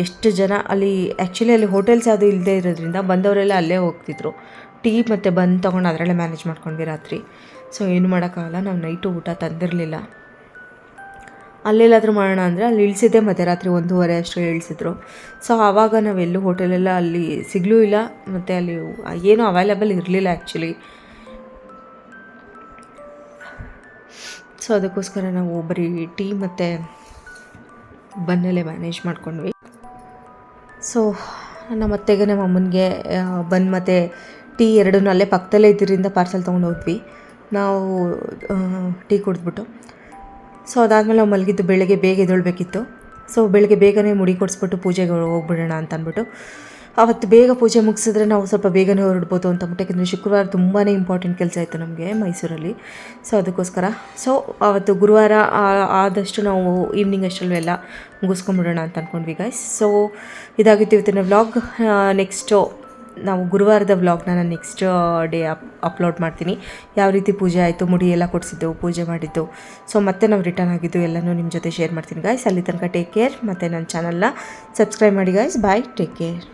ಎಷ್ಟು ಜನ ಅಲ್ಲಿ ಆ್ಯಕ್ಚುಲಿ ಅಲ್ಲಿ ಹೋಟೆಲ್ಸ್ ಯಾವುದು ಇಲ್ಲದೆ ಇರೋದ್ರಿಂದ ಬಂದವರೆಲ್ಲ ಅಲ್ಲೇ ಹೋಗ್ತಿದ್ರು. ಟೀ ಮತ್ತು ಬನ್ ತೊಗೊಂಡು ಅದರಲ್ಲೇ ಮ್ಯಾನೇಜ್ ಮಾಡ್ಕೊಂಡ್ವಿ ರಾತ್ರಿ. ಸೊ ಏನು ಮಾಡೋಕ್ಕಾಗಲ್ಲ, ನಾವು ನೈಟು ಊಟ ತಂದಿರಲಿಲ್ಲ. ಅಲ್ಲೆಲ್ಲಾದರೂ ಮಾಡೋಣ ಅಂದರೆ ಅಲ್ಲಿ ಇಳಿಸಿದ್ದೆ ಮಧ್ಯರಾತ್ರಿ 1:30 ಅಷ್ಟು ಇಳಿಸಿದ್ರು. ಸೊ ಆವಾಗ ನಾವೆಲ್ಲೂ ಹೋಟೆಲೆಲ್ಲ ಅಲ್ಲಿ ಸಿಗಲೂ ಇಲ್ಲ, ಮತ್ತು ಅಲ್ಲಿ ಏನೂ ಅವೈಲೇಬಲ್ ಇರಲಿಲ್ಲ ಆ್ಯಕ್ಚುಲಿ. ಸೊ ಅದಕ್ಕೋಸ್ಕರ ನಾವು ಬರೀ ಟೀ ಮತ್ತು ಬನ್ನಲ್ಲೇ ಮ್ಯಾನೇಜ್ ಮಾಡ್ಕೊಂಡ್ವಿ. ಸೊ ನಮ್ಮ ಅತ್ತೆಗೆ ನಮ್ಮ ಅಮ್ಮನಿಗೆ ಬನ್ ಮತ್ತು ಟೀ ಎರಡೂ ಅಲ್ಲೇ ಪಕ್ಕದಲ್ಲೇ ಇದ್ದಿದ್ದರಿಂದ ಪಾರ್ಸೆಲ್ ತೊಗೊಂಡು ಹೋದ್ವಿ. ನಾವು ಟೀ ಕುಡಿದ್ಬಿಟ್ಟು ಸೊ ಅದಾದಮೇಲೆ ನಾವು ಮಲಗಿದ್ದು ಬೆಳಗ್ಗೆ ಬೇಗ ಎದ್ದೇಳಬೇಕಿತ್ತು. ಸೊ ಬೆಳಗ್ಗೆ ಬೇಗನೆ ಮುಡಿ ಕೊಡಿಸ್ಬಿಟ್ಟು ಪೂಜೆಗೆ ಹೋಗ್ಬಿಡೋಣ ಅಂತ ಅಂದ್ಬಿಟ್ಟು ಅವತ್ತು ಬೇಗ ಪೂಜೆ ಮುಗಿಸಿದ್ರೆ ನಾವು ಸ್ವಲ್ಪ ಬೇಗನೆ ಹೊರಡ್ಬೋದು ಅಂತ ಅಂದ್ಬಿಟ್ಟು. ಯಾಕೆಂದರೆ ಶುಕ್ರವಾರ ತುಂಬಾ ಇಂಪಾರ್ಟೆಂಟ್ ಕೆಲಸ ಇತ್ತು ನಮಗೆ ಮೈಸೂರಲ್ಲಿ. ಸೊ ಅದಕ್ಕೋಸ್ಕರ ಸೊ ಅವತ್ತು ಗುರುವಾರ ಆದಷ್ಟು ನಾವು ಈವ್ನಿಂಗ್ ಅಷ್ಟರಲ್ಲೆಲ್ಲ ಮುಗಿಸ್ಕೊಂಬಿಡೋಣ ಅಂತ ಅಂದ್ಕೊಂಡ್ವಿ ಗೈಸ್. ಸೊ ಇದಾಗಿತ್ತು ಇವತ್ತಿನ ವ್ಲಾಗ್. ನೆಕ್ಸ್ಟು ನಾವು ಗುರುವಾರದ ವ್ಲಾಗ್ನ ನಾನು ನೆಕ್ಸ್ಟ್ ಡೇ ಅಪ್ಲೋಡ್ ಮಾಡ್ತೀನಿ. ಯಾವ ರೀತಿ ಪೂಜೆ ಆಯಿತು, ಮುಡಿ ಎಲ್ಲ ಕೊಡಿಸಿದ್ದು, ಪೂಜೆ ಮಾಡಿದ್ದು, ಸೊ ಮತ್ತೆ ನಾವು ರಿಟರ್ನ್ ಆಗಿದ್ದು ಎಲ್ಲನೂ ನಿಮ್ಮ ಜೊತೆ ಶೇರ್ ಮಾಡ್ತೀನಿ ಗಾಯ್ಸ್. ಅಲ್ಲಿ ತನಕ ಟೇಕ್ ಕೇರ್. ಮತ್ತು ನನ್ನ ಚಾನಲ್ನ ಸಬ್ಸ್ಕ್ರೈಬ್ ಮಾಡಿ ಗಾಯ್ಸ್. ಬಾಯ್, ಟೇಕ್ ಕೇರ್.